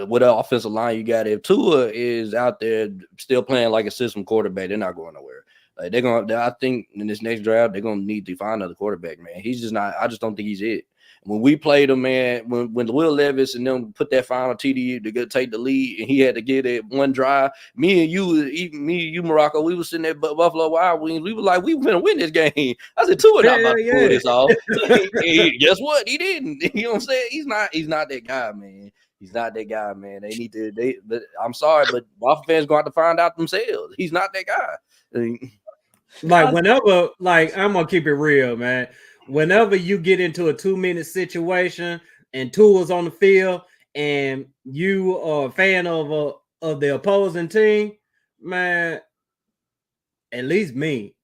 what offensive line you got. If Tua is out there still playing like a system quarterback, they're not going nowhere. Like I think in this next draft, they're gonna need to find another quarterback, man. He's just not. I just don't think he's it. When we played him, man, when Will Levis and them put that final TD to take the lead, and he had to get it one drive, me and you, Morocco, we was sitting at Buffalo Wild Wings. We were like, we were gonna win this game. I said, Tua not about to pull this off. Guess what? He didn't. You know what I'm saying? He's not that guy, man. He's not that guy, man. They need to. But I'm sorry, but Buffalo fans going to have to find out themselves. He's not that guy. Like whenever, like I'm gonna keep it real, man. Whenever you get into a 2-minute situation and Tua's on the field and you are a fan of the opposing team, man, at least me,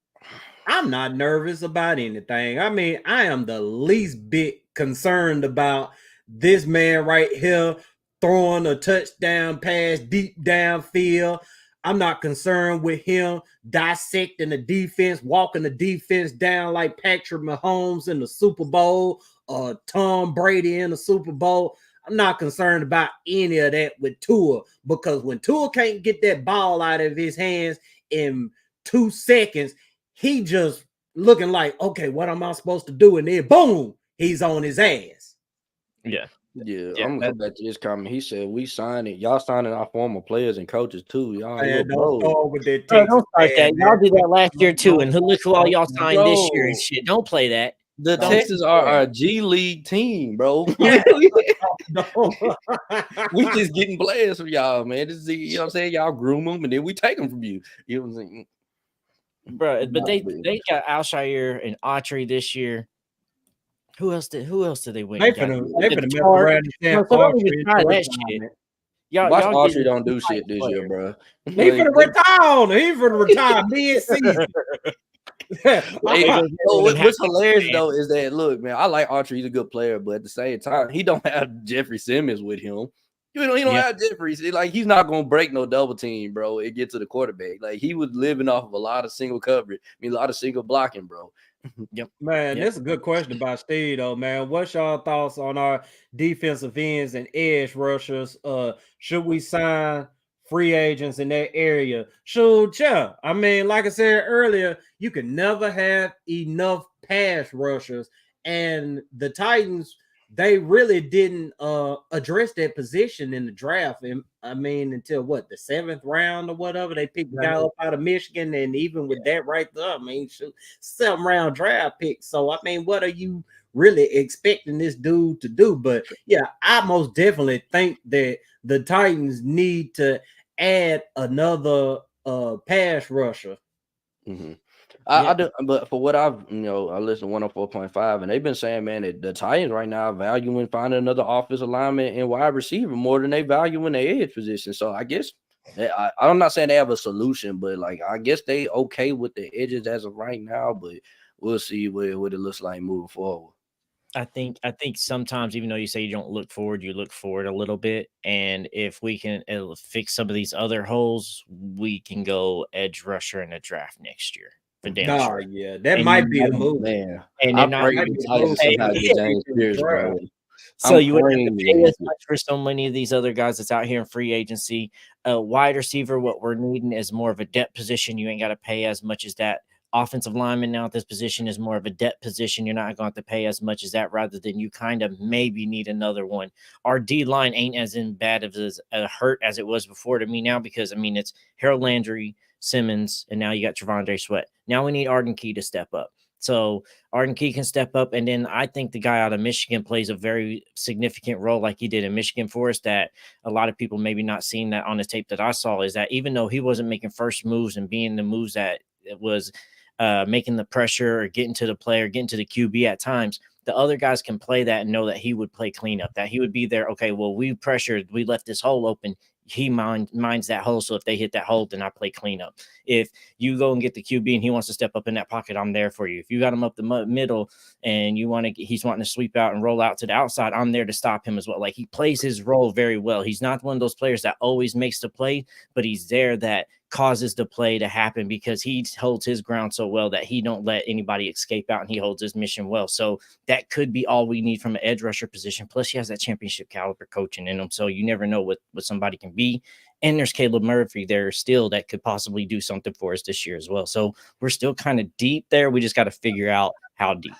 I'm not nervous about anything. I mean, I am the least bit concerned about this man right here throwing a touchdown pass deep downfield. I'm not concerned with him dissecting the defense, walking the defense down like Patrick Mahomes in the Super Bowl or Tom Brady in the Super Bowl. I'm not concerned about any of that with Tua, because when Tua can't get that ball out of his hands in 2 seconds, he just looking like, okay, what am I supposed to do? And then boom, he's on his ass. Yeah, I'm gonna come back to this comment. He said, "We signed it. Y'all signing our former players and coaches too. Y'all don't start with that. Don't start that. Y'all did that last year too, and look who all y'all signed this year and shit. Don't play that. The Texans are our G League team, bro. We just getting players from y'all, man. This is, you know what I'm saying? Y'all groom them and then we take them from you. You know what I'm saying, bro? But they got Alshire and Autry this year. Who else did they win? They finna mess around and that shit. Watch Autry don't do shit this year, bro. He finna retire. He finna retire mid-season. What's hilarious though is that, look, man, I like Autry. He's a good player, but at the same time, he don't have Jeffrey Simmons with him. You know, he don't have Jeffrey. Like, he's not gonna break no double team, bro. It get to the quarterback. Like, he was living off of a lot of single coverage. I mean, a lot of single blocking, bro. Man, that's a good question about Steve, though, man. What's y'all thoughts on our defensive ends and edge rushers? Should we sign free agents in that area? Should I mean, like I said earlier, you can never have enough pass rushers, and the Titans, they really didn't address that position in the draft. And I mean, until what, the 7th round or whatever, they picked the guy up out of Michigan, and even with that right there, I mean, 7th round draft pick. So I mean, what are you really expecting this dude to do? But yeah, I most definitely think that the Titans need to add another pass rusher. Mm-hmm. I do, but for what I've, I listen to 104.5, and they've been saying, man, that the Titans right now are valuing finding another offensive lineman and wide receiver more than they value in their edge position. So I guess I'm not saying they have a solution, but like, I guess they okay with the edges as of right now, but we'll see what it looks like moving forward. I think sometimes, even though you say you don't look forward, you look forward a little bit. And if we can fix some of these other holes, we can go edge rusher in the draft next year. Yeah, that might be the move, man. And they're not so you wouldn't have to pay as much for so many of these other guys that's out here in free agency. Wide receiver, what we're needing is more of a depth position. You ain't got to pay as much as that. Offensive lineman now at this position is more of a depth position. You're not going to have to pay as much as that, rather than you kind of maybe need another one. Our D line ain't as bad as hurt as it was before to me now, because I mean, it's Harold Landry, Simmons, and now you got Trevondre Sweat. Now we need Arden Key to step up. So Arden Key can step up, and then I think the guy out of Michigan plays a very significant role, like he did in Michigan for us, that a lot of people maybe not seeing that on the tape that I saw, is that even though he wasn't making first moves and being the moves that it was making the pressure or getting to the player, getting to the QB at times, the other guys can play that and know that he would play cleanup, that he would be there. Okay, well, we pressured, we left this hole open. he minds that hole. So if they hit that hole, then I play cleanup. If you go and get the QB and he wants to step up in that pocket, I'm there for you. If you got him up the middle and he's wanting to sweep out and roll out to the outside, I'm there to stop him as well. Like, he plays his role very well. He's not one of those players that always makes the play, but he's there that causes the play to happen because he holds his ground so well that he don't let anybody escape out, and he holds his mission well. So that could be all we need from an edge rusher position. Plus, he has that championship caliber coaching in him, so you never know what somebody can be. And there's Caleb Murphy there still that could possibly do something for us this year as well. So we're still kind of deep there. We just got to figure out how deep.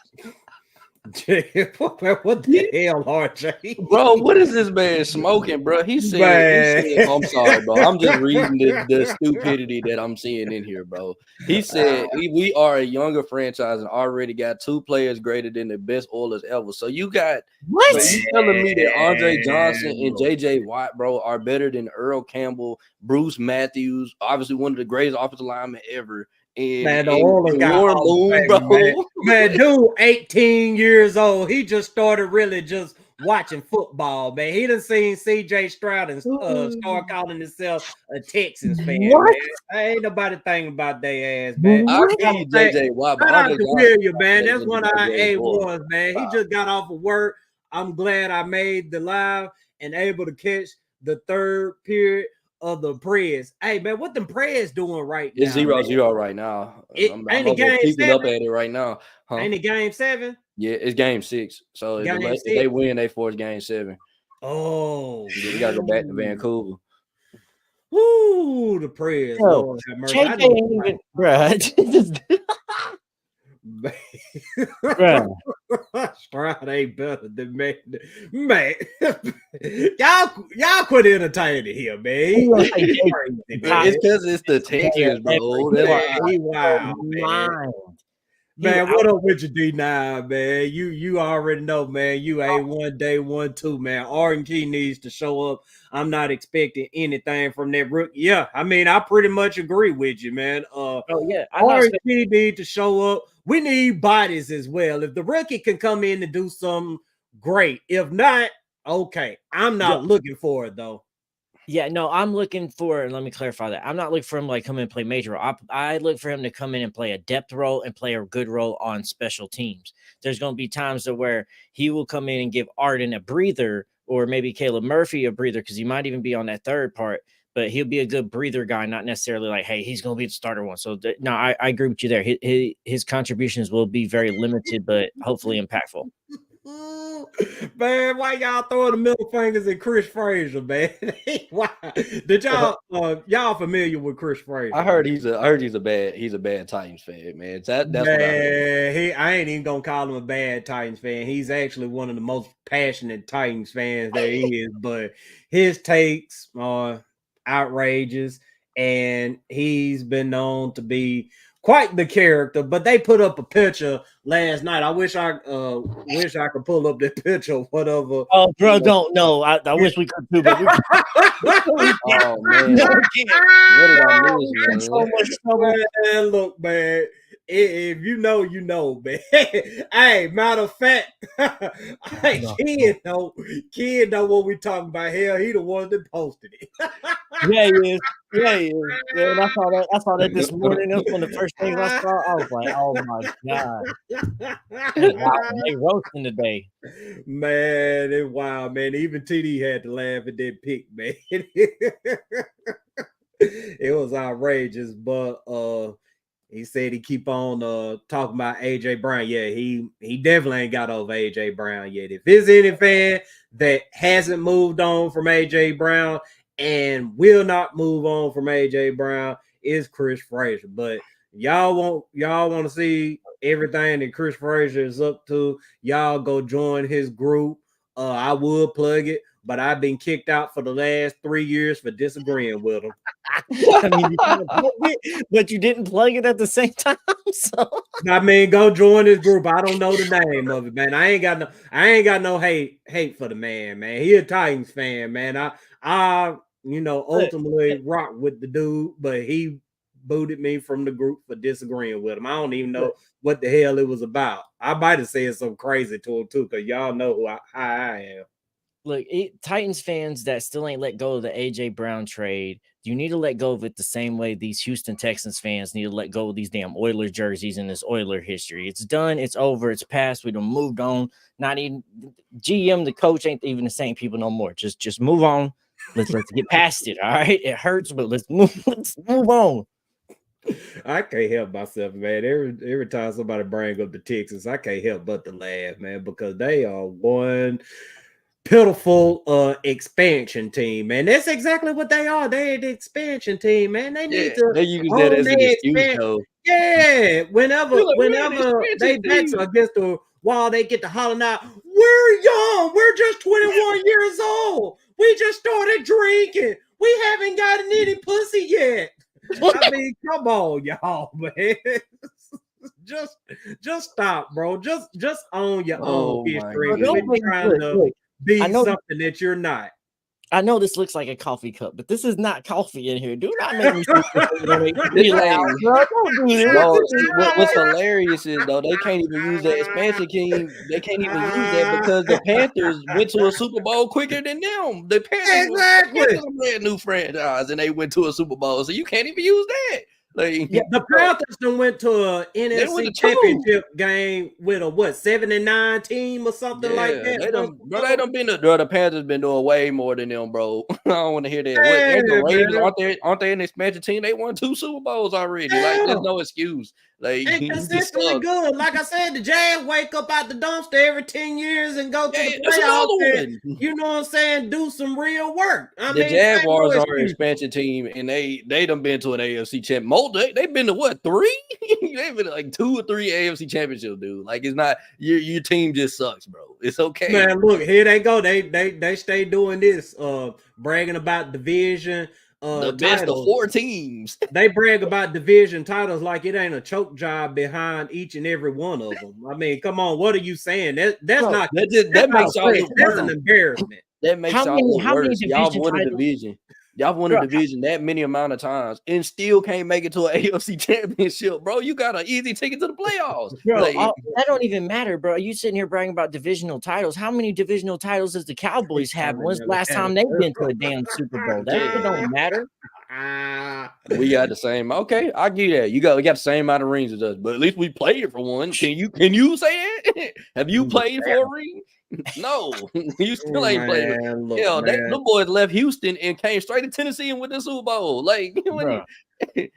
What the hell, RJ? Bro, what is this man smoking, bro? He said, I'm sorry, bro. I'm just reading the stupidity that I'm seeing in here, bro. He said, we are a younger franchise and already got 2 players greater than the best Oilers ever. So you got what? So you telling me that Andre Johnson and JJ Watt, bro, are better than Earl Campbell, Bruce Matthews, obviously one of the greatest offensive linemen ever. Man, the Oilers got Moon, bro. Man, dude, 18 years old. He just started really just watching football, man. He done seen CJ Stroud and start calling himself a Texans fan. Man. Ain't nobody thinking about their ass, man. I see JJ Watt, shout out to William, man. That's one of our A1s, man. He just got off of work. I'm glad I made the live and able to catch the third period of the Preds. Hey, man, what them Preds doing right now? It's 0-0 right now. Ain't it game 7? Up at it right now. Huh? Ain't it game 7? Yeah, it's game 6. So if they win, they force game 7. Oh, you gotta go back to Vancouver. Woo, the Preds. Lord have mercy. Stroud ain't better than man. Y'all quit entertaining him, man. It's because it's the Texans, bro. Wow, man. Man, what up with your D9, man? You already know, man. You A1 day 1 2, man. Arden Key needs to show up. I'm not expecting anything from that rookie. Yeah, I mean, I pretty much agree with you, man. Arden Key need to show up. We need bodies as well. If the rookie can come in and do something, great. If not, okay. I'm not looking for it though. Yeah, no, I'm looking for, let me clarify that. I'm not looking for him to like come in and play major role. I look for him to come in and play a depth role and play a good role on special teams. There's going to be times where he will come in and give Arden a breather, or maybe Caleb Murphy a breather, because he might even be on that third part, but he'll be a good breather guy, not necessarily like, hey, he's going to be the starter one. So no, I agree with you there. His contributions will be very limited, but hopefully impactful. Man, why y'all throwing the middle fingers at Chris Frazier, man? Why did y'all familiar with Chris Frazier? I heard he's a bad Titans fan, man. That's man, what I heard. I ain't even gonna call him a bad Titans fan. He's actually one of the most passionate Titans fans there is, but his takes are outrageous, and he's been known to be quite the character. But they put up a picture last night. I wish I could pull up that picture, whatever. Oh, bro, don't know. I wish we could do, but we oh man, what did I miss, man? Man, look, man. If you know, you know, man. Hey, matter of fact, Kid know what we talking about. Hell, he the one that posted it. Yeah, he is. Yeah, he is. Yeah, and I saw that this morning. That was one of the first things I saw. I was like, oh my God. Wow, they roasting today. Man, it's wild, man. Even TD had to laugh at that pic, man. It was outrageous, but he said he keep on talking about AJ Brown. Yeah, he definitely ain't got over AJ Brown yet. If there's any fan that hasn't moved on from AJ Brown and will not move on from AJ Brown, is Chris Frazier. But y'all want to see everything that Chris Frazier is up to, y'all go join his group. I would plug it, but I've been kicked out for the last 3 years for disagreeing with him. I mean, but you didn't plug it at the same time. So I mean, go join this group. I don't know the name of it, man. I ain't got no hate for the man. He a Titans fan, man. I ultimately rock with the dude, but he booted me from the group for disagreeing with him. I don't even know what the hell it was about. I might have said something crazy to him too, because y'all know how I am. Look, Titans fans that still ain't let go of the AJ Brown trade, you need to let go of it the same way these Houston Texans fans need to let go of these damn Oilers jerseys and this Oiler history. It's done. It's over. It's past. We done moved on. Not even GM, the coach ain't even the same people no more. Just move on. Let's get past it. All right. It hurts, but let's move on. I can't help myself, man. Every time somebody bring up the Texans, I can't help but to laugh, man, because they are one pitiful expansion team, man. That's exactly what they are. They're the expansion team, man. They need to they use that as an excuse, though. Yeah, whenever they backs are against the wall, they get to hollering out, "We're young. We're just 21 years old. We just started drinking. We haven't gotten any pussy yet." I mean, come on, y'all, man. just stop, bro. Just own your own history. Quit trying to be something that you're not. I know this looks like a coffee cup, but this is not coffee in here. Do not make me What's hilarious is, though, they can't even use that expansion team. They can't even use that because the Panthers went to a Super Bowl quicker than them. The Panthers was a brand new franchise, and they went to a Super Bowl, so you can't even use that. Like, the Panthers done went to an NFC championship game with a 7-9 team or something like that. The Panthers been doing way more than them, bro. I don't want to hear that. The Ravens, aren't they an expansion team? They won 2 Super Bowls already. Like, there's no excuse. Like, they consistently good. Like I said, the Jazz wake up out the dumpster every 10 years and go to the playoffs. And, you know what I'm saying? Do some real work. The Jaguars are an expansion team, and they done been to an AFC championship. They've been to what, 3? They've been to like 2 or 3 AFC championships, dude. Like, it's not your team just sucks, bro. It's okay. Man, look, here they go. They stay doing this, bragging about division. The best of 4 teams. They brag about division titles like it ain't a choke job behind each and every one of them. I mean, come on, what are you saying? That's an embarrassment. That makes y'all worse. Y'all won a division. Y'all won a division that many amount of times and still can't make it to an AFC championship, bro. You got an easy ticket to the playoffs. Bro, that don't even matter, bro. You sitting here bragging about divisional titles. How many divisional titles does the Cowboys have? When's the last time they've been to a damn Super Bowl? That don't matter. We got the same. Okay, I get that. We got the same amount of rings as us, but at least we played for one. Can you say that? Have you played for a ring? No, you still ain't played. Them boys left Houston and came straight to Tennessee and went to the Super Bowl. Like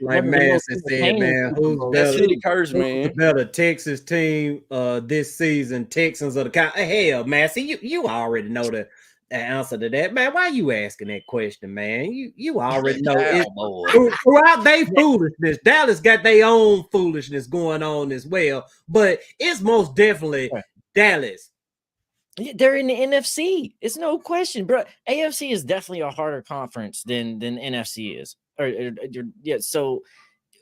Madison said, man, who's the better Texas team this season? Texans or the Cowboys? Hell, Massey, you already know the answer to that, man. Why you asking that question, man? You already know it. Throughout their foolishness, Dallas got their own foolishness going on as well, but it's most definitely Dallas. They're in the NFC. It's no question, bro. AFC is definitely a harder conference than NFC is. So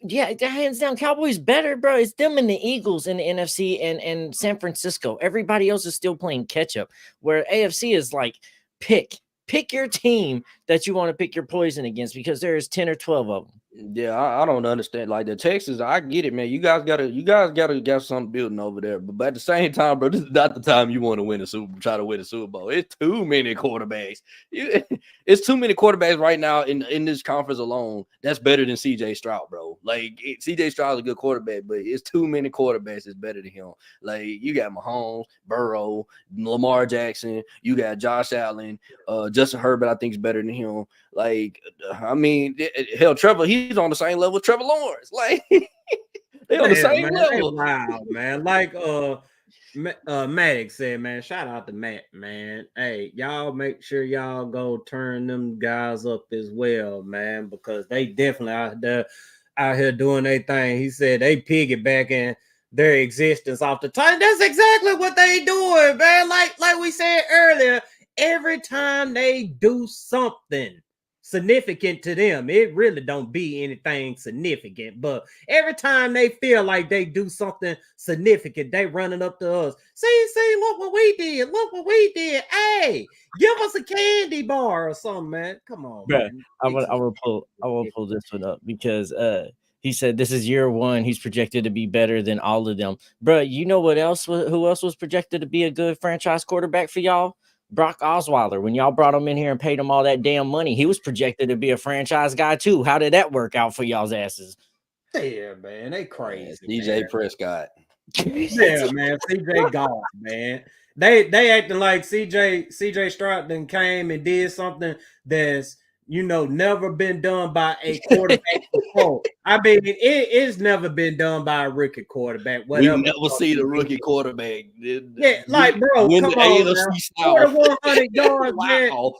hands down, Cowboys better, bro. It's them and the Eagles in the NFC and San Francisco. Everybody else is still playing catch up. Where AFC is like pick your team that you want to pick your poison against because there's 10 or 12 of them. Yeah, I don't understand. Like the Texans, I get it, man. You guys got something building over there. But at the same time, bro, this is not the time you want to try to win a Super Bowl. It's too many quarterbacks. It's too many quarterbacks right now in this conference alone. That's better than CJ Stroud, bro. Like CJ Stroud is a good quarterback, but it's too many quarterbacks that's better than him. Like you got Mahomes, Burrow, Lamar Jackson. You got Josh Allen, Justin Herbert. I think is better than him. Like, I mean, hell, Trevor, he's on the same level with Trevor Lawrence. Like, they're on the same level. Wow, man. Like, Maddox said, man, shout out to Matt, man. Hey, y'all make sure y'all go turn them guys up as well, man, because they definitely out here doing their thing. He said they piggybacking their existence off the Titans. That's exactly what they doing, man. Like we said earlier, every time they do something significant to them, it really don't be anything significant, but every time they feel like they do something significant, they running up to us. See, look what we did. Hey, give us a candy bar or something, man. Come on, man. I will pull this one up because he said this is year 1. He's projected to be better than all of them. Bro, you know what else? Who else was projected to be a good franchise quarterback for y'all? Brock Osweiler, when y'all brought him in here and paid him all that damn money, he was projected to be a franchise guy too. How did that work out for y'all's asses? Yeah, man, they crazy. DJ Prescott. Yeah, man, CJ Goff, man. They acting like CJ Stroud then came and did something that's never been done by a quarterback before. I mean, it's never been done by a rookie quarterback. Whatever. We never see the rookie quarterback. Yeah, like, bro, come on, 4,100 yards. Wow.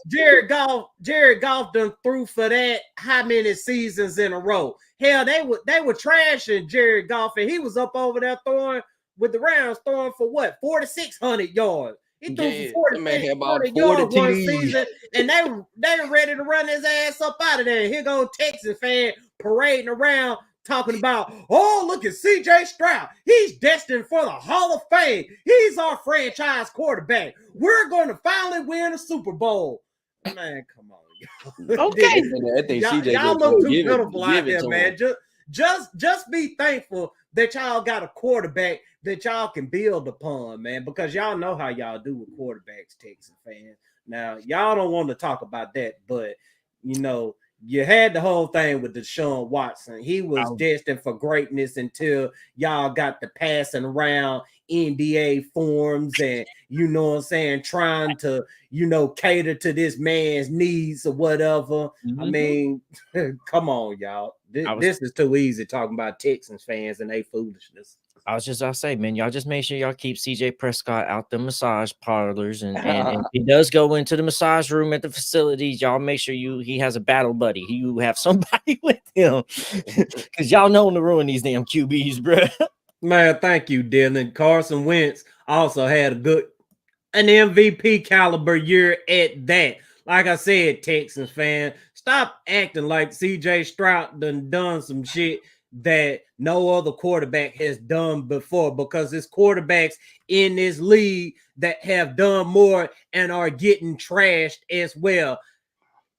Jared Goff done threw for that how many seasons in a row? Hell, they were trashing Jared Goff, and he was up over there throwing with the Rams, throwing for what, 4,600 yards. He threw for 4,600 yards one season, and they were ready to run his ass up out of there. Here go Texas fan parading around talking about, oh, look at CJ Stroud. He's destined for the Hall of Fame. He's our franchise quarterback. We're going to finally win a Super Bowl. Man, come on. Okay. I think y'all look too pitiful out there, man. Just be thankful that y'all got a quarterback that y'all can build upon, man, because y'all know how y'all do with quarterbacks, Texas fans. Now, y'all don't want to talk about that, but you had the whole thing with Deshaun Watson. He was destined for greatness until y'all got the passing around NBA forms and, trying to, cater to this man's needs or whatever. Mm-hmm. I mean, come on, y'all. This is too easy talking about Texans fans and they foolishness. I was just going to say, man, y'all just make sure y'all keep CJ Prescott out the massage parlors. And if he does go into the massage room at the facilities, y'all make sure he has a battle buddy. You have somebody with him. Because y'all know to ruin these damn QBs, bro. Man, thank you, Dylan. Carson Wentz also had an MVP caliber year at that. Like I said, Texans fan, stop acting like CJ Stroud done some shit that no other quarterback has done before, because there's quarterbacks in this league that have done more and are getting trashed as well.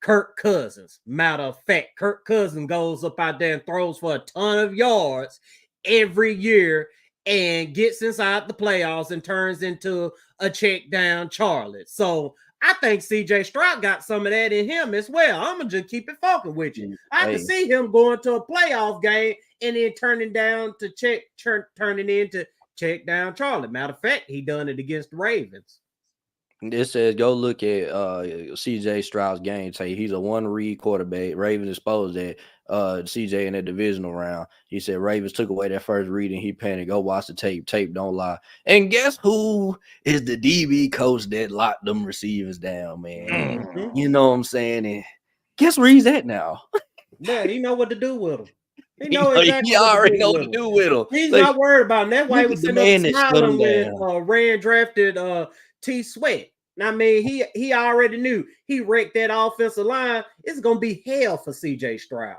Kirk Cousins, matter of fact, Kirk Cousins goes up out there and throws for a ton of yards every year and gets inside the playoffs and turns into a check down Charlie. So I think CJ Stroud got some of that in him as well. I'm going to just keep it fucking with you. I can see him going to a playoff game and then turning into check down Charlie. Matter of fact, he done it against the Ravens. It says go look at CJ Stroud's game tape. He's a one-read quarterback. Ravens exposed that CJ in that divisional round. He said Ravens took away that first read and he panicked. Go watch the tape. Tape don't lie. And guess who is the DB coach that locked them receivers down, man? Mm-hmm. You know what I'm saying? And guess where he's at now? Yeah, he know what to do with him. He already know what to do with him. He's not worried about him. That's why he was sitting up smiling when Rand drafted T. Sweat. I mean, he already knew he wrecked that offensive line. It's gonna be hell for CJ Stroud.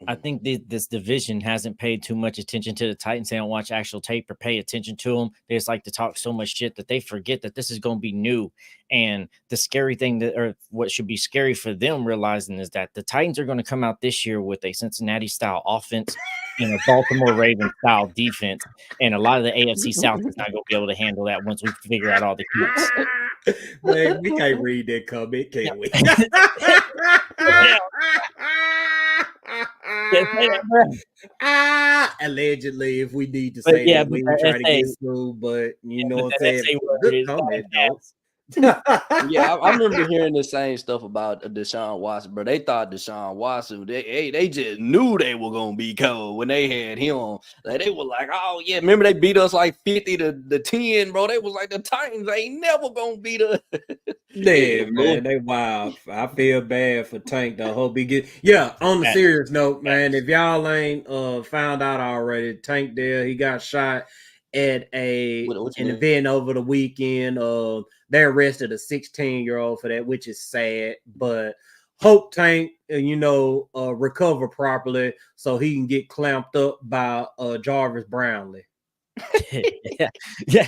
I think this division hasn't paid too much attention to the Titans. They don't watch actual tape or pay attention to them. They just like to talk so much shit that they forget that this is going to be new. And the scary thing or what should be scary for them realizing is that the Titans are going to come out this year with a Cincinnati-style offense and a Baltimore Ravens-style defense. And a lot of the AFC South is not going to be able to handle that once we figure out all the kinks. Man, we can't read that comment, can we? Allegedly, if we need to say that, we try to get through, but you know what I'm saying? Good comment, Yeah, I remember hearing the same stuff about Deshaun Watson, bro. They thought Deshaun Watson, they just knew they were gonna be cold when they had him. Like they were like, oh yeah, remember they beat us like 50-10, bro. They was like the Titans ain't never gonna beat us. Yeah, man, they wild. I feel bad for Tank. I hope he get. Yeah, on the serious note, man, if y'all ain't found out already, Tank there, he got shot at an event over the weekend. They arrested a 16-year-old for that, which is sad. But hope Tank, recover properly so he can get clamped up by Jarvis Brownlee.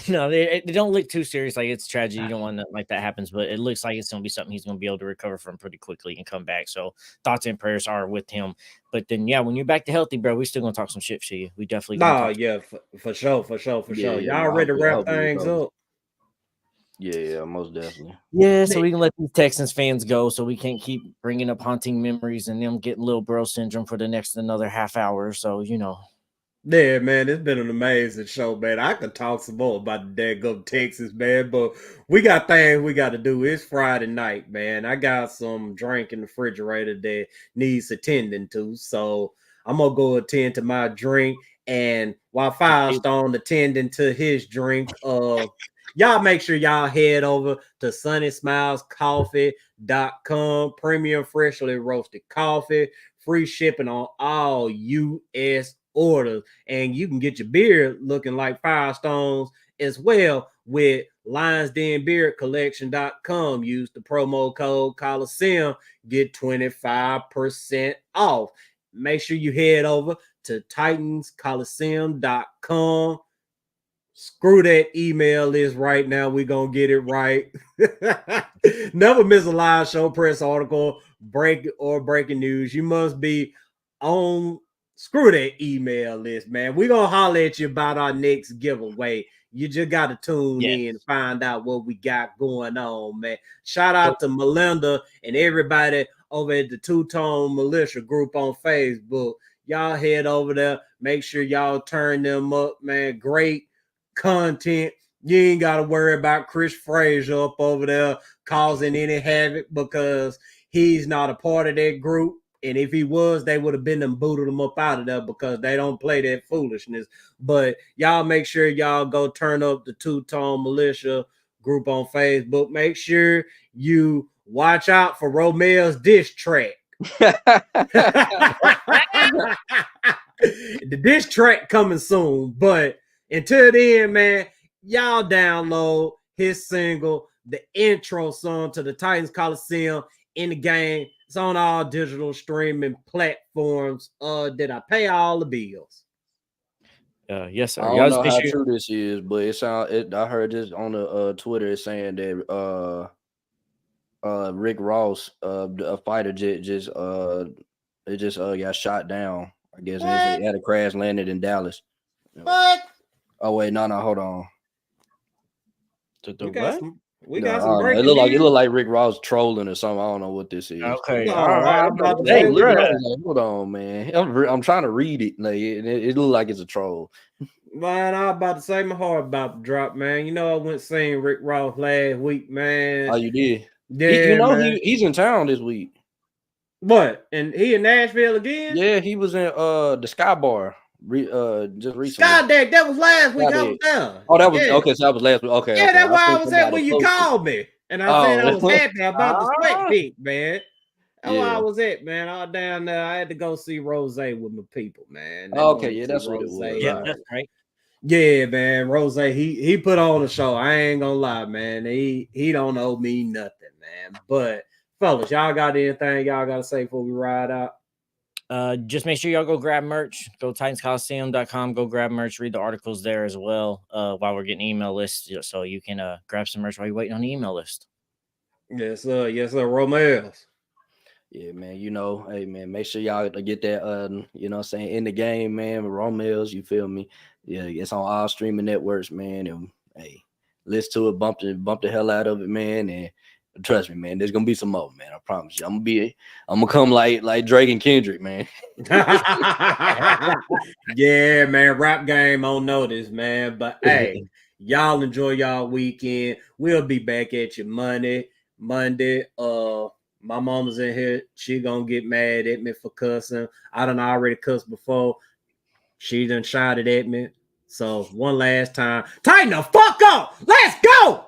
No, they don't look too serious. Like it's tragedy. You don't want nothing like that happens, but it looks like it's gonna be something he's gonna be able to recover from pretty quickly and come back. So thoughts and prayers are with him. But then, yeah, when you're back to healthy, bro, we still gonna talk some shit to you. We definitely. For sure. Y'all ready to wrap things up? Yeah, most definitely. Yeah, so we can let these Texans fans go, so we can't keep bringing up haunting memories and them getting little bro syndrome for the next another half hour. So Yeah, man, it's been an amazing show, man. I could talk some more about the daggum Texas, man, but we got things we got to do. It's Friday night, man. I got some drink in the refrigerator that needs attending to, so I'm gonna go attend to my drink. And while Firestone attending to his drink, y'all make sure y'all head over to sunnysmilescoffee.com. Premium freshly roasted coffee, free shipping on all U.S. orders, and you can get your beard looking like Firestones as well with LionsDenBeardCollection.com. Use the promo code Colosseum, get 25% off. Make sure you head over to TitansColosseum.com. Screw that email list right now. We're going to get it right. Never miss a live show, press article, breaking news. You must be on. Screw that email list, man. We're going to holler at you about our next giveaway. You just got to tune in and find out what we got going on, man. Shout out to Melinda and everybody over at the Two-Tone Militia group on Facebook. Y'all head over there. Make sure y'all turn them up, man. Great content. You ain't got to worry about Chris Frazier up over there causing any havoc because he's not a part of that group. And if he was, they would have been and booted him up out of there because they don't play that foolishness. But y'all make sure y'all go turn up the Two-Tone Militia group on Facebook. Make sure you watch out for Romel's diss track. The diss track coming soon. But until then, man, y'all download his single, the intro song to the Titans Colosseum in the game. It's on all digital streaming platforms that I pay all the bills. Yes, sir. I don't know how true this is, but I heard this on the Twitter saying that Rick Ross, a fighter jet, just got shot down. I guess he had a crash, landed in Dallas. What? Oh wait, no, hold on. We got some breaking it looked like Rick Ross trolling or something. I don't know what this is. Okay, all right. Hold on, man. I'm trying to read it. Like it looked like it's a troll. Man, I was about to say my heart about to drop, man. You know, I went seeing Rick Ross last week, man. Oh, you did? Yeah, he's in town this week. What? And he in Nashville again? Yeah, he was in the Sky Bar. Just recently. Sky Deck, that was last week. I was there. Oh, that was okay. So that was last week. Okay. Yeah, that's why I was at when you called me, and I said I was happy about the sweat pick, man. That's why I was at, man. I was down there. I had to go see Rose with my people, man. Okay, yeah, that's what it was. Yeah, that's right. Yeah, man. Rose, he put on a show. I ain't gonna lie, man. He don't owe me nothing, man. But fellas, y'all got anything y'all gotta say before we ride out? Just make sure y'all go grab merch. Go TitansColosseum.com. Go grab merch. Read the articles there as well. While we're getting email lists, so you can grab some merch while you're waiting on the email list. Yes, sir. Yes, sir. Romels. Yeah, man. Hey, man. Make sure y'all get that. Saying in the game, man. With Romels, you feel me? Yeah, it's on all streaming networks, man. And hey, listen to it, bump the hell out of it, man. And trust me, man, there's gonna be some more, man. I promise you. I'm gonna come like Drake and Kendrick, man. Yeah, man. Rap game on notice, man. But hey, y'all enjoy y'all weekend. We'll be back at you Monday. My mama's in here. She gonna get mad at me for cussing. I done already cussed before. She done shouted at me. So one last time, tighten the fuck up. Let's go.